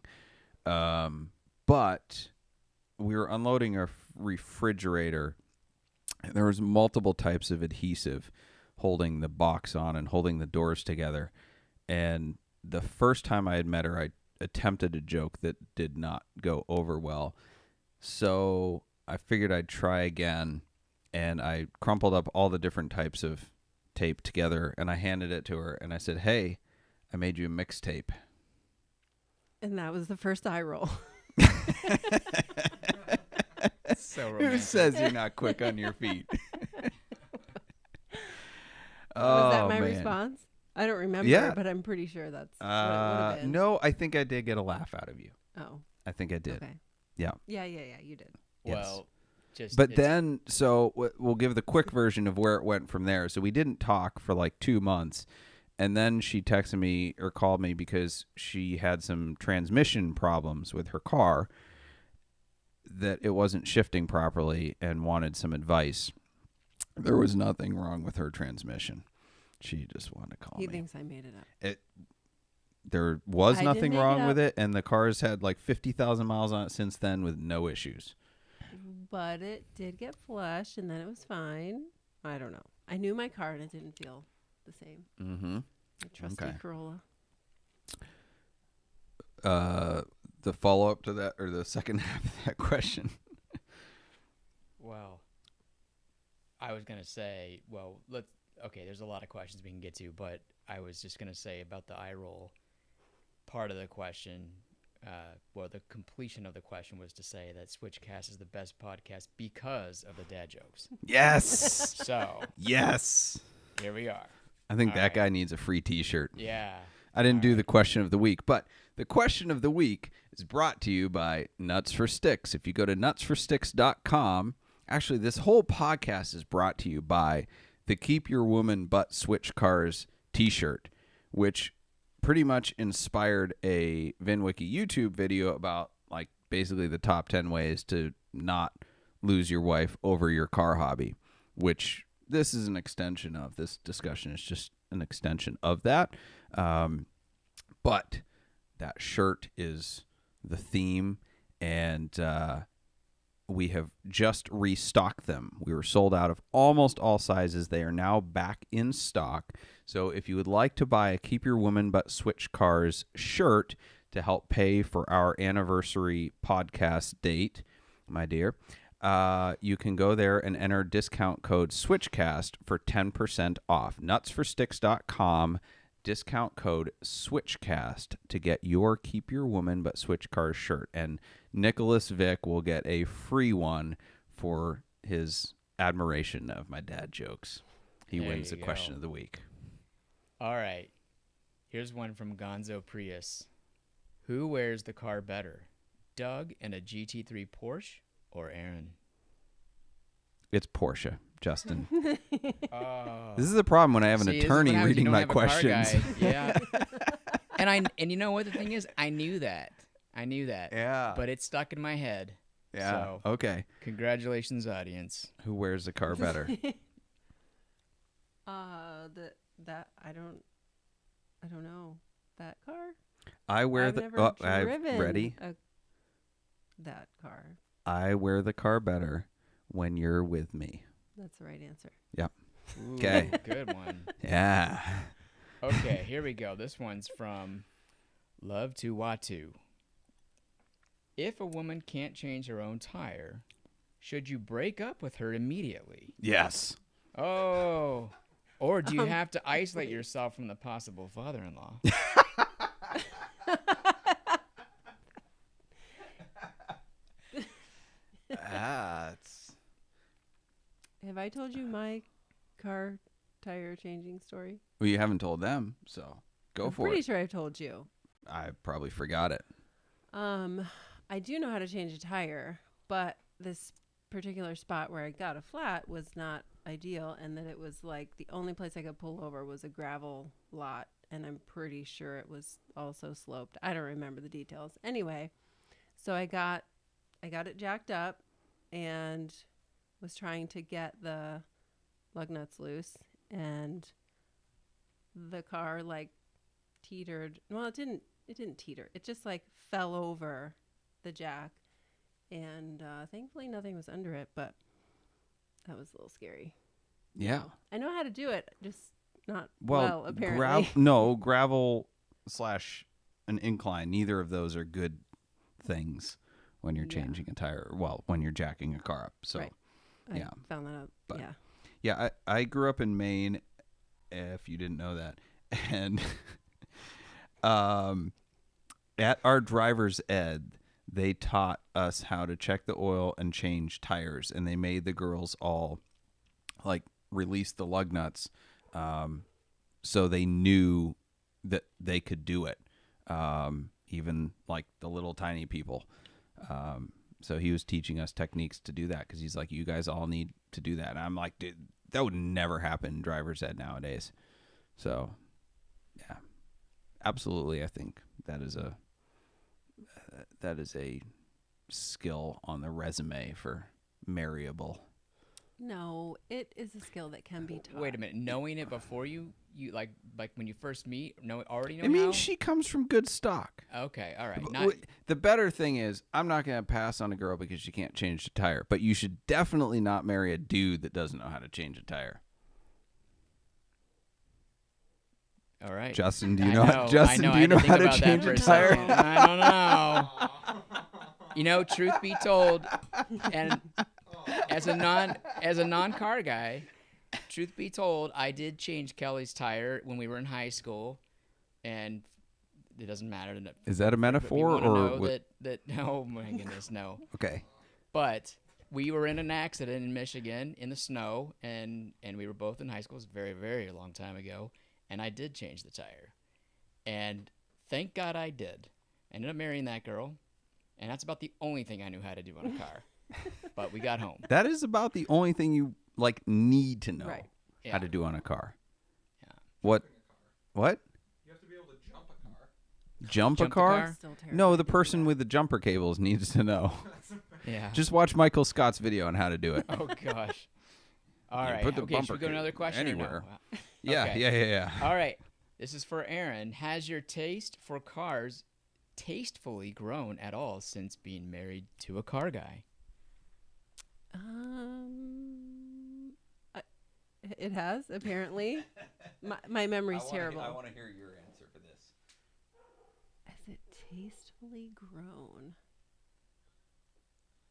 But we were unloading a refrigerator. And there was multiple types of adhesive holding the box on and holding the doors together. And the first time I had met her, I attempted a joke that did not go over well. So I figured I'd try again, and I crumpled up all the different types of tape together, and I handed it to her, and I said, hey, I made you a mixtape. And that was the first eye roll. So Who romantic. says you're not quick on your feet? Was that Oh, my man. response? I don't remember, Yeah. but I'm pretty sure that's what it would have been. No, I think I did get a laugh out of you. Oh, I think I did. okay. Yeah. Yeah, you did. Yes. Well, just But it's- then, so we'll give the quick version of where it went from there. So we didn't talk for like 2 months. And then she texted me or called me because she had some transmission problems with her car, that it wasn't shifting properly, and wanted some advice. There was nothing wrong with her transmission. She just wanted to call He me. thinks I made it up. There was I didn't nothing make it wrong up. with it, and the car's had like 50,000 miles on it since then with no issues. But it did get flushed, and then it was fine. I don't know. I knew my car, and it didn't feel the same. Mm-hmm. My trusty Okay. Corolla. The follow-up to that, or the second half of that question. Well, I was gonna say, okay, there's a lot of questions we can get to, but I was just gonna say about the eye roll part of the question. the completion of the question was to say that SwitchCast is the best podcast because of the dad jokes. Yes. So Yes. here we are. I think All that right. guy needs a free T-shirt. Yeah. I didn't All do right. the question of the week, but the question of the week is brought to you by Nuts for Sticks. If you go to nutsforsticks.com, actually, this whole podcast is brought to you by the Keep Your Woman Butt Switch Cars T-shirt, which pretty much inspired a VinWiki YouTube video about like basically the top 10 ways to not lose your wife over your car hobby, which this is an extension of. This discussion is just an extension of that. But that shirt is the theme, and we have just restocked them. We were sold out of almost all sizes. They are now back in stock. So if you would like to buy a Keep Your Woman But Switch Cars shirt to help pay for our anniversary podcast date, my dear, you can go there and enter discount code SwitchCast for 10% off. Nutsforsticks.com, discount code SwitchCast to get your Keep Your Woman But Switch Cars shirt. And Nicholas Vick will get a free one for his admiration of my dad jokes. He There wins the you question go. of the week. All right. Here's one from Gonzo Prius. Who wears the car better, Doug in a GT3 Porsche or Erin? It's Porsche, Justin. Oh. This is the problem when I have an See, this is attorney what happens, you reading don't my have a car questions. guy. Yeah. and you know what the thing is? I knew that. Yeah. But it stuck in my head. Yeah. So, Okay. congratulations, audience. Who wears the car better? That I don't know. That car? I wear I've the. never Oh, driven ready? that car. I wear the car better when you're with me. That's the right answer. Ooh, 'Kay. Good one. Yeah. Okay, here we go. This one's from Love to Watu. If a woman can't change her own tire, should you break up with her immediately? Yes. Oh. Or do you have to isolate yourself from the possible father-in-law? That's. Have I told you my car tire changing story? Well, you haven't told them, so go I'm for pretty it. sure I've told you. I probably forgot it. I do know how to change a tire, but this particular spot where I got a flat was not ideal, and that it was like the only place I could pull over was a gravel lot, and I'm pretty sure it was also sloped. I don't remember the details. Anyway, so I got it jacked up and was trying to get the lug nuts loose, and the car like teetered. Well, it didn't teeter. It just like fell over the jack, and thankfully nothing was under it, but that was a little scary. Yeah. I know how to do it, just not Well, apparently. gravel / an incline. Neither of those are good things when you're Yeah. changing a tire. Well, when you're jacking a car up. So, Right. yeah. I found that out. But- yeah. yeah, I grew up in Maine, if you didn't know that. And at our driver's ed, they taught us how to check the oil and change tires. And they made the girls all like release the lug nuts, so they knew that they could do it, even like the little tiny people. So he was teaching us techniques to do that, because he's like, you guys all need to do that. And I'm like, dude, that would never happen in driver's ed nowadays. So yeah, absolutely. I think that is a skill on the resume for marryable. No, it is a skill that can be taught. Wait a minute. Knowing it before you like when you first meet, already know I mean, how? she comes from good stock. Okay, all right. The better thing is, I'm not going to pass on a girl because she can't change the tire. But you should definitely not marry a dude that doesn't know how to change a tire. All right. Justin, do you I know? know, Justin, I do you had know to how think to about change that a for tire? second. I don't know. Truth be told, and as a non-car guy, truth be told, I did change Kelly's tire when we were in high school, and it doesn't matter. Is that a metaphor we wanna or know what? that? Oh my goodness, no. Okay. But we were in an accident in Michigan in the snow, and we were both in high school. It was a very, very long time ago, and I did change the tire. And thank God I did. I ended up marrying that girl, and that's about the only thing I knew how to do on a car. But we got home. That is about the only thing you like need to know Right. Yeah. how to do on a car. Yeah. What? What? You have to be able to jump a car. Jump a Jump the car? car? Still No, terrified the to do person that. with the jumper cables needs to know. Yeah. Just watch Michael Scott's video on how to do it. Oh gosh. All Yeah, right. put the Okay. Should bumper we go to another cable question? or no? anywhere. Wow. Yeah, Okay. yeah. All right. This is for Erin. Has your taste for cars tastefully grown at all since being married to a car guy? It has, apparently. My memory's terrible. to hear your answer for this. Has it tastefully grown?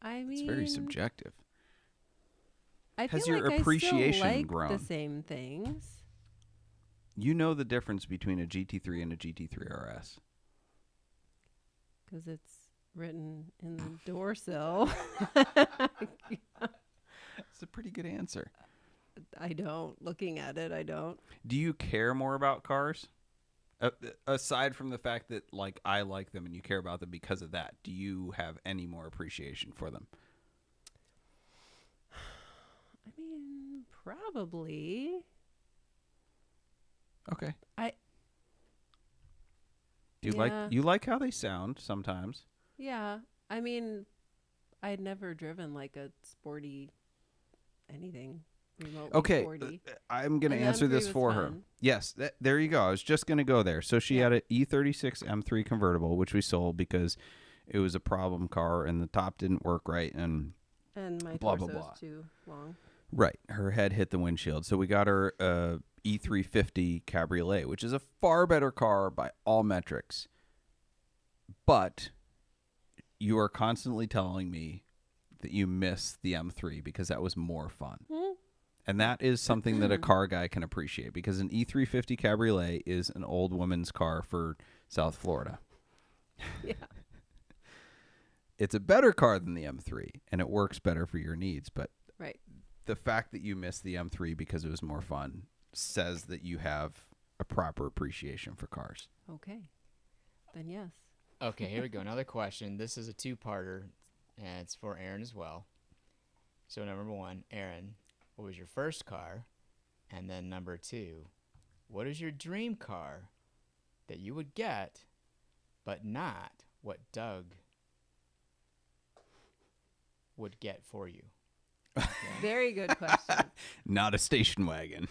I mean, It's very subjective. I Has feel your like appreciation I still like grown? the same things. You know the difference between a GT3 and a GT3 RS. Because it's written in the door sill. It's a pretty good answer. I don't. Looking at it, I don't. Do you care more about cars? Aside from the fact that like I like them and you care about them because of that, do you have any more appreciation for them? I mean, probably. Okay. I- Do you Yeah. like how they sound sometimes? Yeah. I mean, I'd never driven like a sporty anything. Remotely Okay, sporty. I'm going to And the answer M3 this was for her. fun. Yes, there you go. I was just going to go there. So she Yeah. had an E36 M3 convertible, which we sold because it was a problem car and the top didn't work right. And And my blah, blah, torso's blah. too long. right, her head hit the windshield. So we got her E350 Cabriolet, which is a far better car by all metrics. But you are constantly telling me that you miss the M3 because that was more fun. And that is something that a car guy can appreciate because an E350 Cabriolet is an old woman's car for South Florida. Yeah. It's a better car than the M3 and it works better for your needs. But Right. the fact that you missed the M3 because it was more fun says that you have a proper appreciation for cars. Okay. Then yes. Okay, here we go. Another question. This is a two-parter, and it's for Erin as well. So number one, Erin, what was your first car? And then number two, what is your dream car that you would get, but not what Doug would get for you? Very good question. Not a station wagon.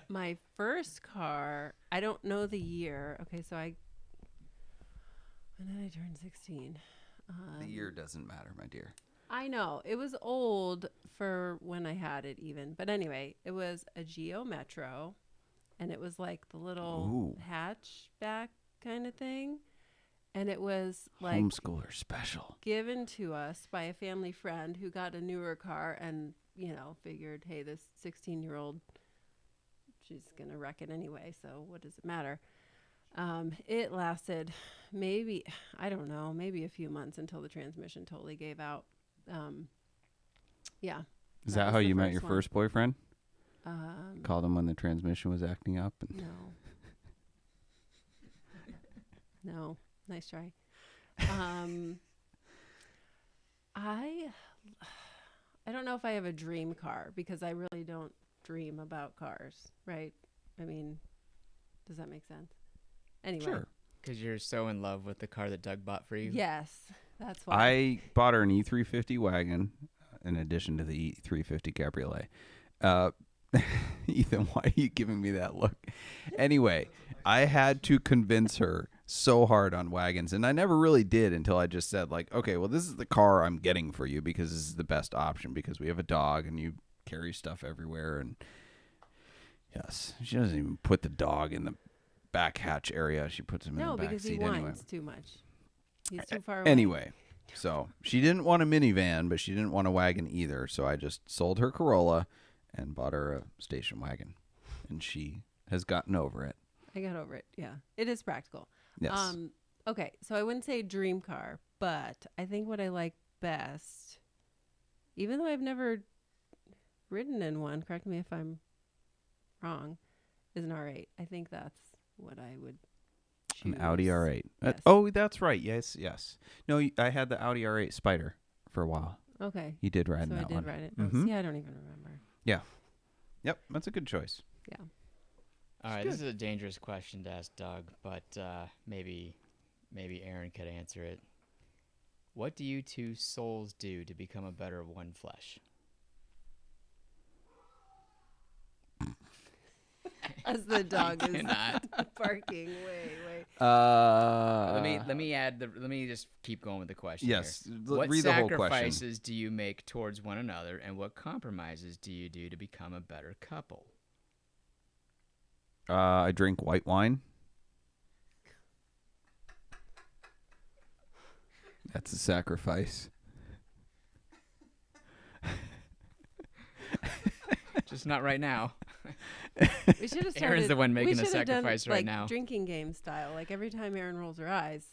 My first car, I don't know the year. Okay, so when did I turn 16? The year doesn't matter, my dear. I know. It was old for when I had it even. But anyway, it was a Geo Metro, and it was like the little Ooh. hatchback kind of thing. And it was like Homeschooler special. given to us by a family friend who got a newer car and, figured, hey, this 16-year-old, she's going to wreck it anyway, so what does it matter? It lasted maybe a few months until the transmission totally gave out. Yeah. Is that that was how the you met first your one. first boyfriend? Um, Called him when the transmission was acting up? And no. No. Nice try. I don't know if I have a dream car because I really don't dream about cars, right? I mean, does that make sense? Anyway. Sure. Because you're so in love with the car that Doug bought for you? Yes, that's why. I bought her an E350 wagon in addition to the E350 Cabriolet. Ethan, why are you giving me that look? Anyway, I had to convince her so hard on wagons, and I never really did until I just said, like, okay, well, this is the car I'm getting for you because this is the best option because we have a dog and you carry stuff everywhere. And yes, she doesn't even put the dog in the back hatch area. She puts him in no, the back because he seat whines anyway. too much. He's too far away. Anyway, so she didn't want a minivan, but she didn't want a wagon either. So I just sold her Corolla and bought her a station wagon, and she has gotten over it. I got over it. Yeah, it is practical. Yes. Okay, so I wouldn't say dream car, but I think what I like best, even though I've never ridden in one, correct me if I'm wrong, is an R8. I think that's what I would choose. An Audi R8. Yes. Oh, that's right. Yes, yes. No, I had the Audi R8 Spider for a while. Okay. You did ride So in I that did one. ride it. Mhm. Oh, see, I don't even remember. Yep, that's a good choice. Yeah. All right, this is a dangerous question to ask Doug, but maybe Erin could answer it. What do you two souls do to become a better one flesh? As the dog is Cannot. barking way. Let me just keep going with the question. Yes, Here. l- What read the whole question. sacrifices do you make towards one another, and what compromises do you do to become a better couple? I drink white wine. That's a sacrifice. Just not right now. We should have started. Erin's the one making we the should have done, sacrifice right like, now. Drinking game style. Like every time Erin rolls her eyes,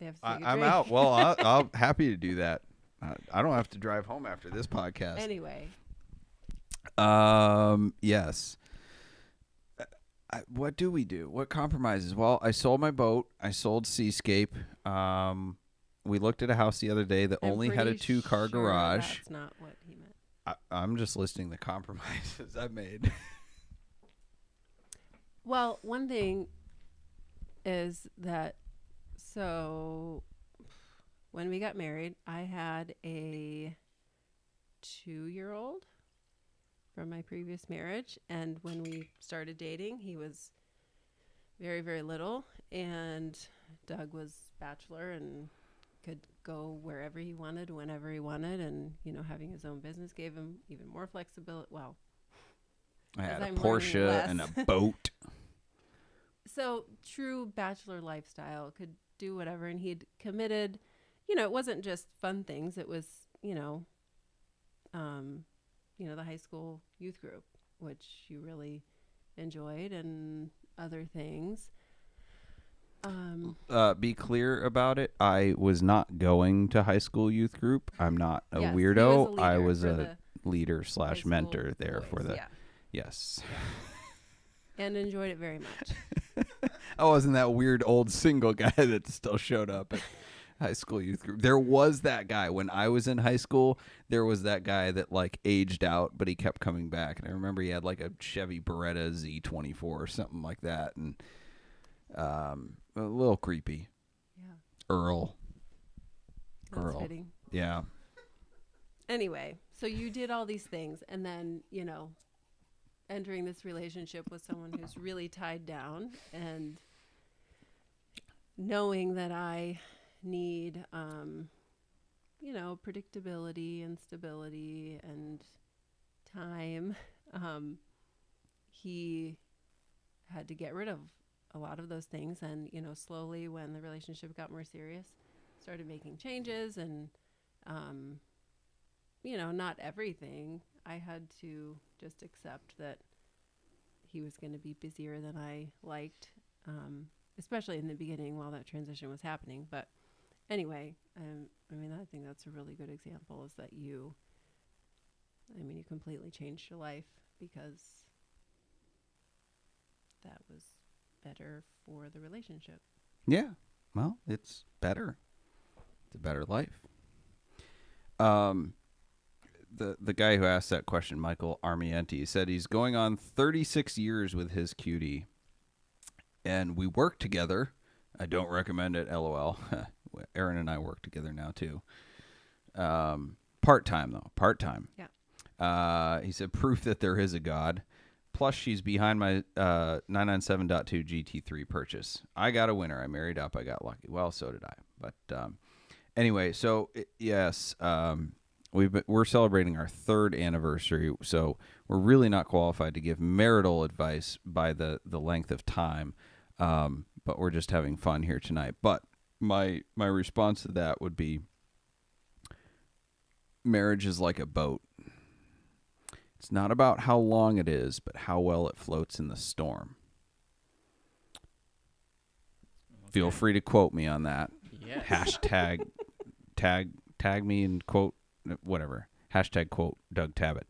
they have to take a I'm drink. out. Well, I'll happy to do that. I don't have to drive home after this podcast. Anyway, Yes. What do we do? What compromises? Well, I sold my boat. I sold Seascape. We looked at a house the other day that I'm only had a pretty 2-car sure garage. That's not what he meant. I'm just listing the compromises I've made. Well, one thing is that, so when we got married, I had a 2-year-old from my previous marriage. And when we started dating, he was very, very little. And Doug was bachelor and could go wherever he wanted, whenever he wanted. And, having his own business gave him even more flexibility. Well, I had As a I'm Porsche learning less. and a boat. so true bachelor lifestyle, could do whatever. And he'd committed, it wasn't just fun things. It was, the high school youth group, which you really enjoyed, and other things. Be clear about it. I was not going to high school youth group. I'm not a Yes, he weirdo. was a I leader was for a the leader high / school mentor there for boys, the. yeah, Yes. and enjoyed it very much. I wasn't that weird old single guy that still showed up at high school youth group. There was that guy when I was in high school. There was that guy that aged out, but he kept coming back. And I remember he had a Chevy Beretta Z24 or something like that, and a little creepy. Yeah, Earl. that's fitting. Yeah. Anyway, so you did all these things, and then entering this relationship with someone who's really tied down, and knowing that I need predictability and stability and time. He had to get rid of a lot of those things, and slowly, when the relationship got more serious, started making changes, and not everything. I had to just accept that he was going to be busier than I liked, especially in the beginning while that transition was happening. But anyway, I think that's a really good example, is that you completely changed your life because that was better for the relationship. Yeah. Well, it's better. It's a better life. The guy who asked that question, Michael Armienti, said he's going on 36 years with his cutie, and we work together. I don't recommend it, LOL. Erin and I work together now, too. Part-time, though. Part-time. Yeah. He said, proof that there is a God. Plus, she's behind my 997.2 GT3 purchase. I got a winner. I married up. I got lucky. Well, so did I. But anyway, so, yes, we're celebrating our 3rd anniversary, so we're really not qualified to give marital advice by the length of time, but we're just having fun here tonight. But my response to that would be, marriage is like a boat. It's not about how long it is, but how well it floats in the storm. Feel free to quote me on that. Yes. Hashtag tag me and quote whatever. Hashtag quote Doug Tabbutt.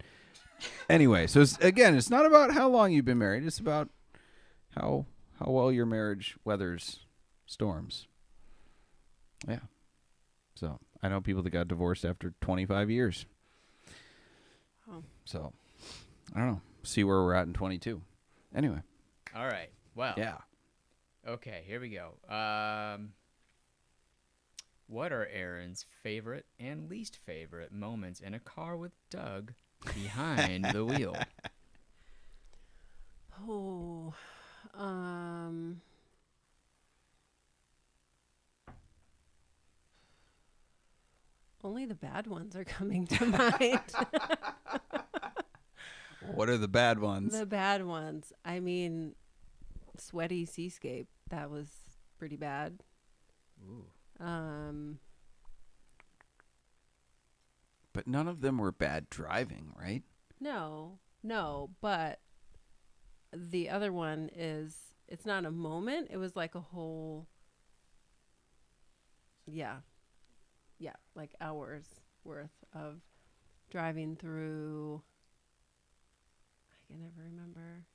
Anyway, so it's not about how long you've been married. It's about how well your marriage weathers storms. Yeah. So I know people that got divorced after 25 years. Oh. So I don't know. See where we're at in 22. Anyway. All right. Well. Yeah. Okay, here we go. What are Erin's favorite and least favorite moments in a car with Doug behind the wheel? Oh, only the bad ones are coming to mind. What are the bad ones? The bad ones. I mean, sweaty seascape. That was pretty bad. Ooh. But none of them were bad driving, right? No, but the other one is, it's not a moment. It was like a whole, like hours worth of driving through, I can never remember,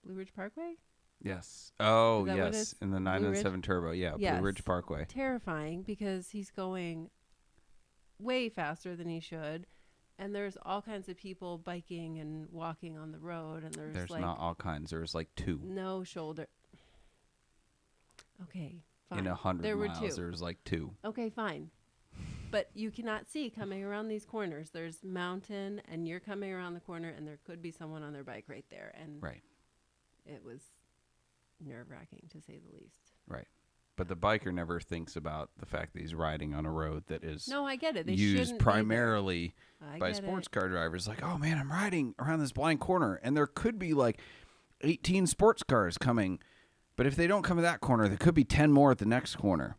Blue Ridge Parkway? Yes. Oh, Is that what it yes. is? In the Blue 997 Turbo. Yeah, Yes. Blue Ridge Parkway. Terrifying because he's going way faster than he should. And there's all kinds of people biking and walking on the road. And there's like not all kinds. There was like two. no shoulder. Okay, fine. In 100 there miles, were two. there was like two. Okay, fine. But you cannot see coming around these corners. There's mountain, and you're coming around the corner, and there could be someone on their bike right there. And Right. it was nerve-wracking, to say the least. Right. But the biker never thinks about the fact that he's riding on a road that is No, I get it. They used shouldn't be primarily there. I by get sports it. car drivers. Like, oh, man, I'm riding around this blind corner, and there could be like 18 sports cars coming. But if they don't come to that corner, there could be 10 more at the next corner.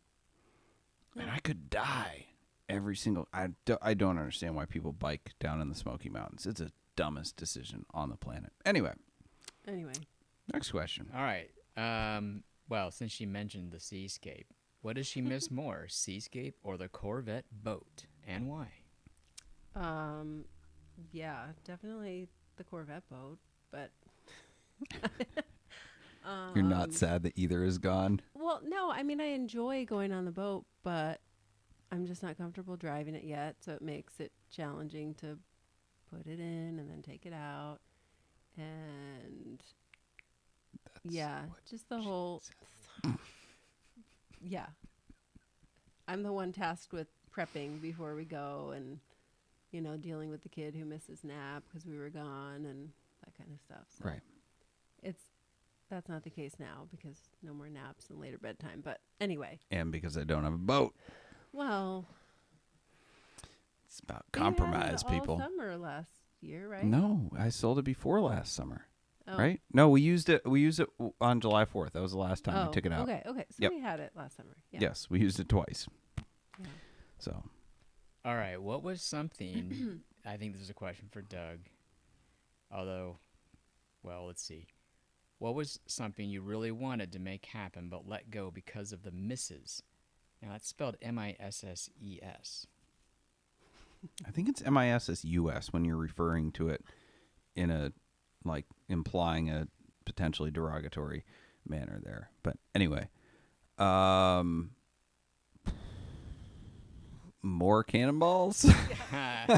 And I could die every single... I don't understand why people bike down in the Smoky Mountains. It's the dumbest decision on the planet. Anyway, next question. All right. Well, since she mentioned the seascape, what does she miss more, seascape or the Corvette boat, and why? Yeah, definitely the Corvette boat, but... You're not sad that either is gone? Well, no, I mean, I enjoy going on the boat, but I'm just not comfortable driving it yet, so it makes it challenging to put it in and then take it out. And just the whole... Yeah. I'm the one tasked with prepping before we go and, dealing with the kid who misses nap because we were gone and that kind of stuff. So Right. That's not the case now because no more naps and later bedtime. But anyway. And because I don't have a boat. Well. It's about you had compromise, it all people. summer last year, right? No, I sold it before last summer. Oh. Right? No, we used it on July 4th. That was the last time we took it out. Okay. So Yep. we had it last summer. Yeah. Yes, we used it twice. Yeah. So, All right. What was something... I think this is a question for Doug. Although, well, let's see. What was something you really wanted to make happen but let go because of the misses? Now, that's spelled M-I-S-S-E-S. I think it's MISSUS when you're referring to it in a, like, implying a potentially derogatory manner there. But anyway, more cannonballs? Yeah.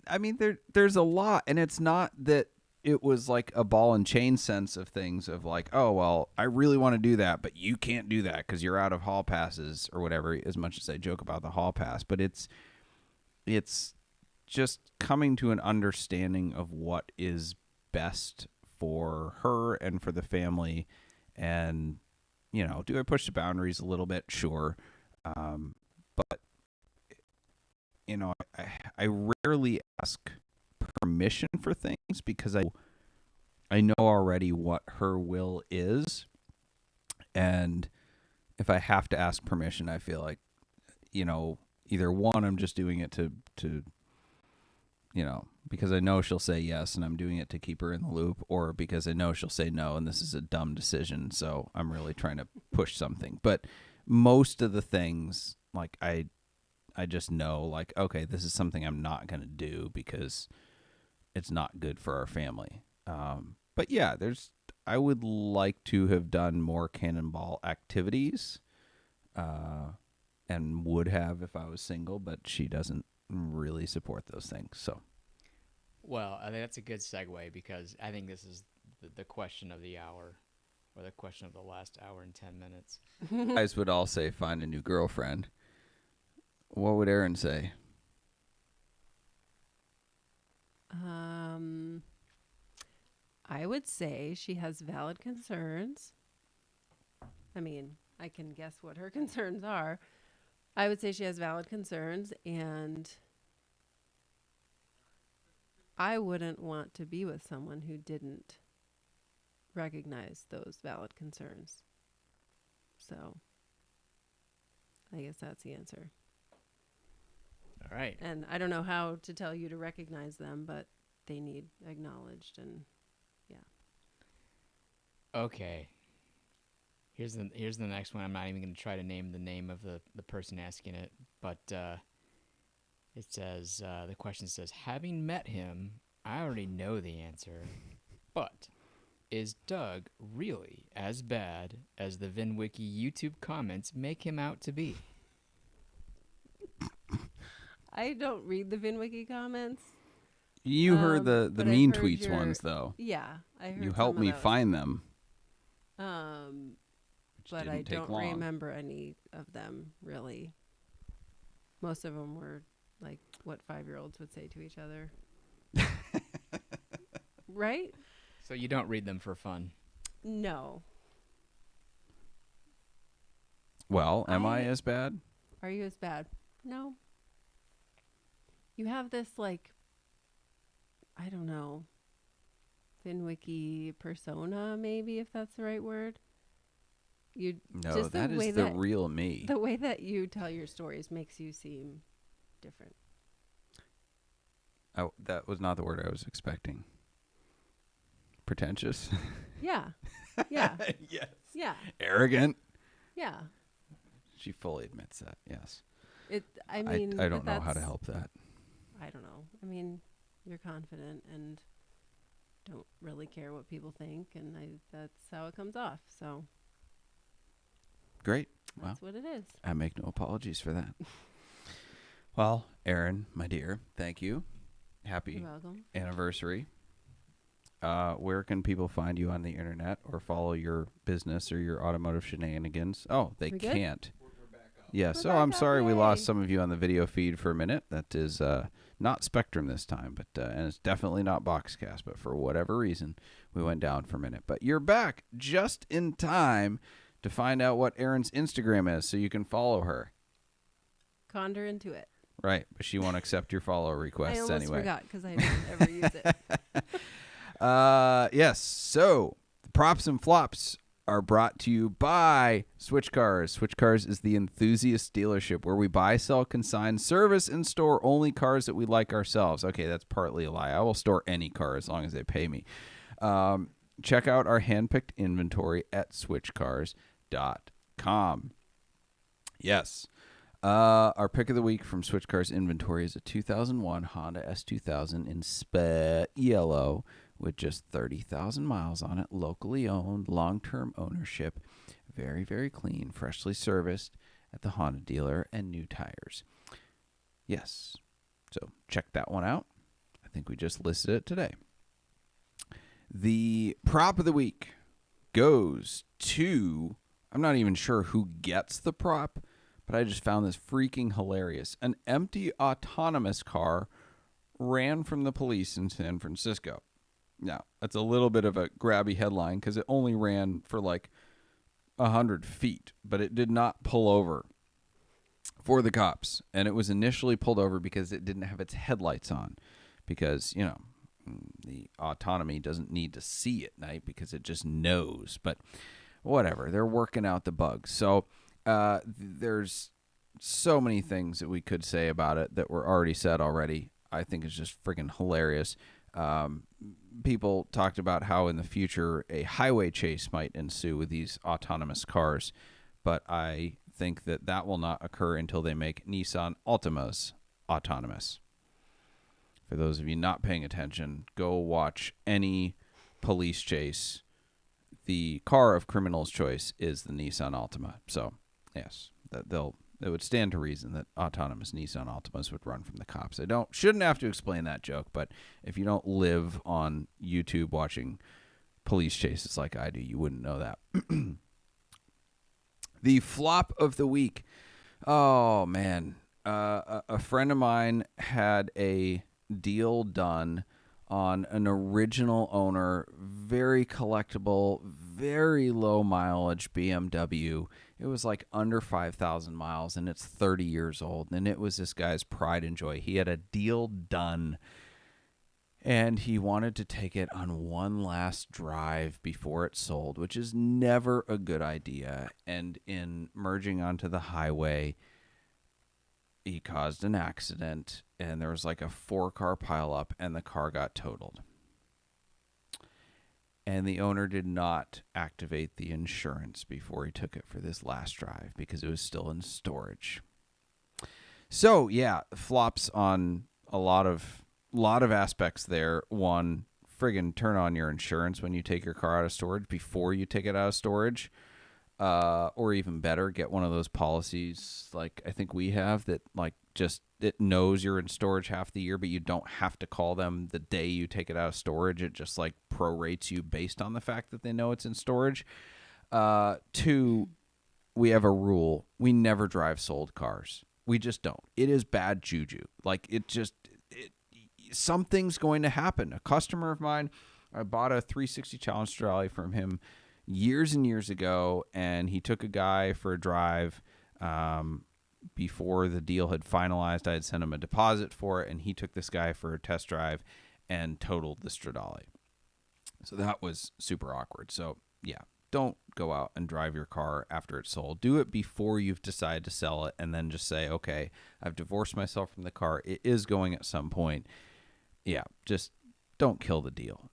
I mean, there's a lot, and it's not that it was like a ball and chain sense of things of like, oh, well, I really want to do that, but you can't do that because you're out of hall passes or whatever, as much as I joke about the hall pass. But it's just coming to an understanding of what is best for her and for the family. And, do I push the boundaries a little bit? Sure. But, I rarely ask permission for things because I know already what her will is, and if I have to ask permission, I feel like either one, I'm just doing it to because I know she'll say yes and I'm doing it to keep her in the loop, or because I know she'll say no and this is a dumb decision, so I'm really trying to push something. But most of the things, like, I just know, like, okay, this is something I'm not going to do because it's not good for our family. But yeah, I would like to have done more cannonball activities, and would have if I was single, but she doesn't really support those things, so. Well, I think that's a good segue, because I think this is the question of the hour, or the question of the last hour and 10 minutes. Guys would all say find a new girlfriend. What would Erin say? I would say she has valid concerns. I mean, I can guess what her concerns are. I would say she has valid concerns, and I wouldn't want to be with someone who didn't recognize those valid concerns. So I guess that's the answer. All right. And I don't know how to tell you to recognize them, but they need acknowledged, and Okay. Here's the next one. I'm not even going to try to name the name of the person asking it, but it says, the question says, having met him, I already know the answer, but is Doug really as bad as the VinWiki YouTube comments make him out to be? I don't read the VinWiki comments. You heard the but mean I've heard tweets ones, though. Yeah, I heard You some helped of me those. find them. Which But didn't I take don't long. remember any of them, really. Most of them were like what 5-year-olds would say to each other. Right? So you don't read them for fun. No. Well, am I as bad? Are you as bad? No. You have this, like, I don't know, VinWiki persona, maybe, if that's the right word. You No, just that is the real me. The way that you tell your stories makes you seem different. Oh, that was not the word I was expecting. Pretentious? Yeah. Yeah. Yes. Yeah. Arrogant? Yeah. She fully admits that, yes. I mean, I don't know how to help that. I don't know. I mean, you're confident and don't really care what people think, and that's how it comes off. So Great. that's what it is. I make no apologies for that. Well, Erin, my dear, thank you. Happy You're welcome. anniversary. Where can people find you on the internet or follow your business or your automotive shenanigans? Oh, they We good? can't. We're back up. Yeah, We're so back I'm up, sorry we lost yay. some of you on the video feed for a minute. That is not Spectrum this time, but and it's definitely not Boxcast, but for whatever reason, we went down for a minute. But you're back just in time to find out what Erin's Instagram is so you can follow her. Condor into it. Right, but she won't accept your follow I requests almost anyway. forgot because I didn't ever use it. Yes, so the props and flops are brought to you by SwitchCars. SwitchCars is the enthusiast dealership where we buy, sell, consign, service, and store only cars that we like ourselves. Okay, that's partly a lie. I will store any car as long as they pay me. Check out our handpicked inventory at switchcars.com. Yes. Our pick of the week from SwitchCars inventory is a 2001 Honda S2000 in yellow with just 30,000 miles on it, locally owned, long-term ownership, very, very clean, freshly serviced at the Honda dealer, and new tires. Yes, so check that one out. I think we just listed it today. The prop of the week goes to, I'm not even sure who gets the prop, but I just found this freaking hilarious. An empty autonomous car ran from the police in San Francisco. Now, that's a little bit of a grabby headline because it only ran for like 100 feet, but it did not pull over for the cops. And it was initially pulled over because it didn't have its headlights on because, you know, the autonomy doesn't need to see at night because it just knows. But whatever, they're working out the bugs. So there's so many things that we could say about it that were already said already. I think is just friggin' hilarious. People talked about how in the future a highway chase might ensue with these autonomous cars, but I think that will not occur until they make Nissan Altimas autonomous. For those of you not paying attention, go watch any police chase. The car of criminal's choice is the Nissan Altima. So, yes, it would stand to reason that autonomous Nissan Altimas would run from the cops. Shouldn't have to explain that joke, but if you don't live on YouTube watching police chases like I do, you wouldn't know that. The flop of the week. Oh, man. A friend of mine had a deal done on an original owner, very collectible, very low mileage BMW. It was like under 5,000 miles, and it's 30 years old. And it was this guy's pride and joy. He had a deal done, and he wanted to take it on one last drive before it sold, which is never a good idea. And in merging onto the highway, he caused an accident, and there was like a 4-car pileup, and the car got totaled. And the owner did not activate the insurance before he took it for this last drive because it was still in storage. So, yeah, flops on a lot of aspects there. One, friggin' turn on your insurance when you take your car out of storage before you take it out of storage. Or even better, get one of those policies like I think we have that like just it knows you're in storage half the year, but you don't have to call them the day you take it out of storage. It just like prorates you based on the fact that they know it's in storage. 2, we have a rule. We never drive sold cars. We just don't. It is bad juju. Like something's going to happen. A customer of mine, I bought a 360 Challenge Rally from him years and years ago, and he took a guy for a drive before the deal had finalized. I had sent him a deposit for it, and he took this guy for a test drive and totaled the Stradale. So that was super awkward. So yeah, don't go out and drive your car after it's sold. Do it before you've decided to sell it, and then just say, okay, I've divorced myself from the car. It is going at some point. Yeah, just don't kill the deal.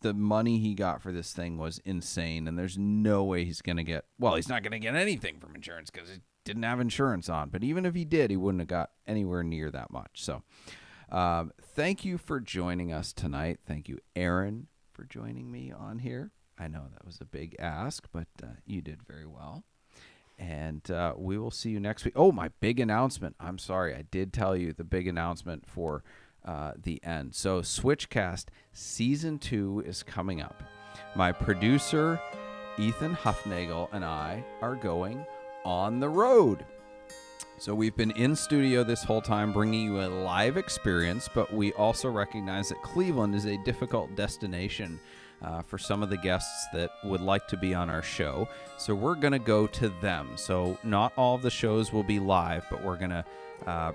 The money he got for this thing was insane, and there's no way he's going to get... Well, he's not going to get anything from insurance because he didn't have insurance on. But even if he did, he wouldn't have got anywhere near that much. So thank you for joining us tonight. Thank you, Erin, for joining me on here. I know that was a big ask, but you did very well. And we will see you next week. Oh, my big announcement. I'm sorry. I did tell you the big announcement for... the end. So SwitchCast Season 2 is coming up. My producer, Ethan Huffnagel, and I are going on the road. So we've been in studio this whole time bringing you a live experience, but we also recognize that Cleveland is a difficult destination for some of the guests that would like to be on our show. So we're going to go to them. So not all of the shows will be live, but we're going to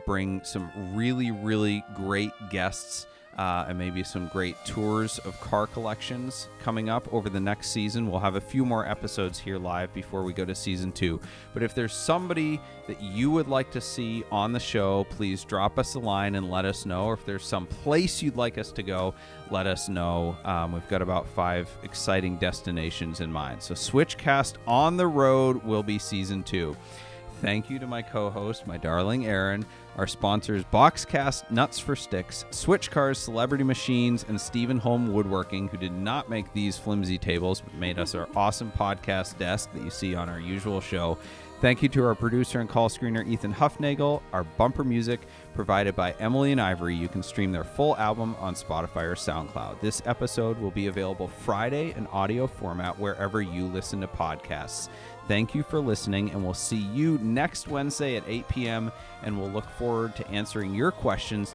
bring some really, really great guests and maybe some great tours of car collections coming up over the next season. We'll have a few more episodes here live before we go to Season 2. But if there's somebody that you would like to see on the show, please drop us a line and let us know. Or if there's some place you'd like us to go, let us know. We've got about 5 exciting destinations in mind. So SwitchCast on the road will be Season 2. Thank you to my co-host, my darling Erin, our sponsors Boxcast, Nuts for Sticks, Switch Cars, Celebrity Machines, and Stephen Holm Woodworking, who did not make these flimsy tables, but made us our awesome podcast desk that you see on our usual show. Thank you to our producer and call screener, Ethan Huffnagel. Our bumper music provided by Emily and Ivory. You can stream their full album on Spotify or SoundCloud. This episode will be available Friday in audio format wherever you listen to podcasts. Thank you for listening, and we'll see you next Wednesday at 8 p.m., and we'll look forward to answering your questions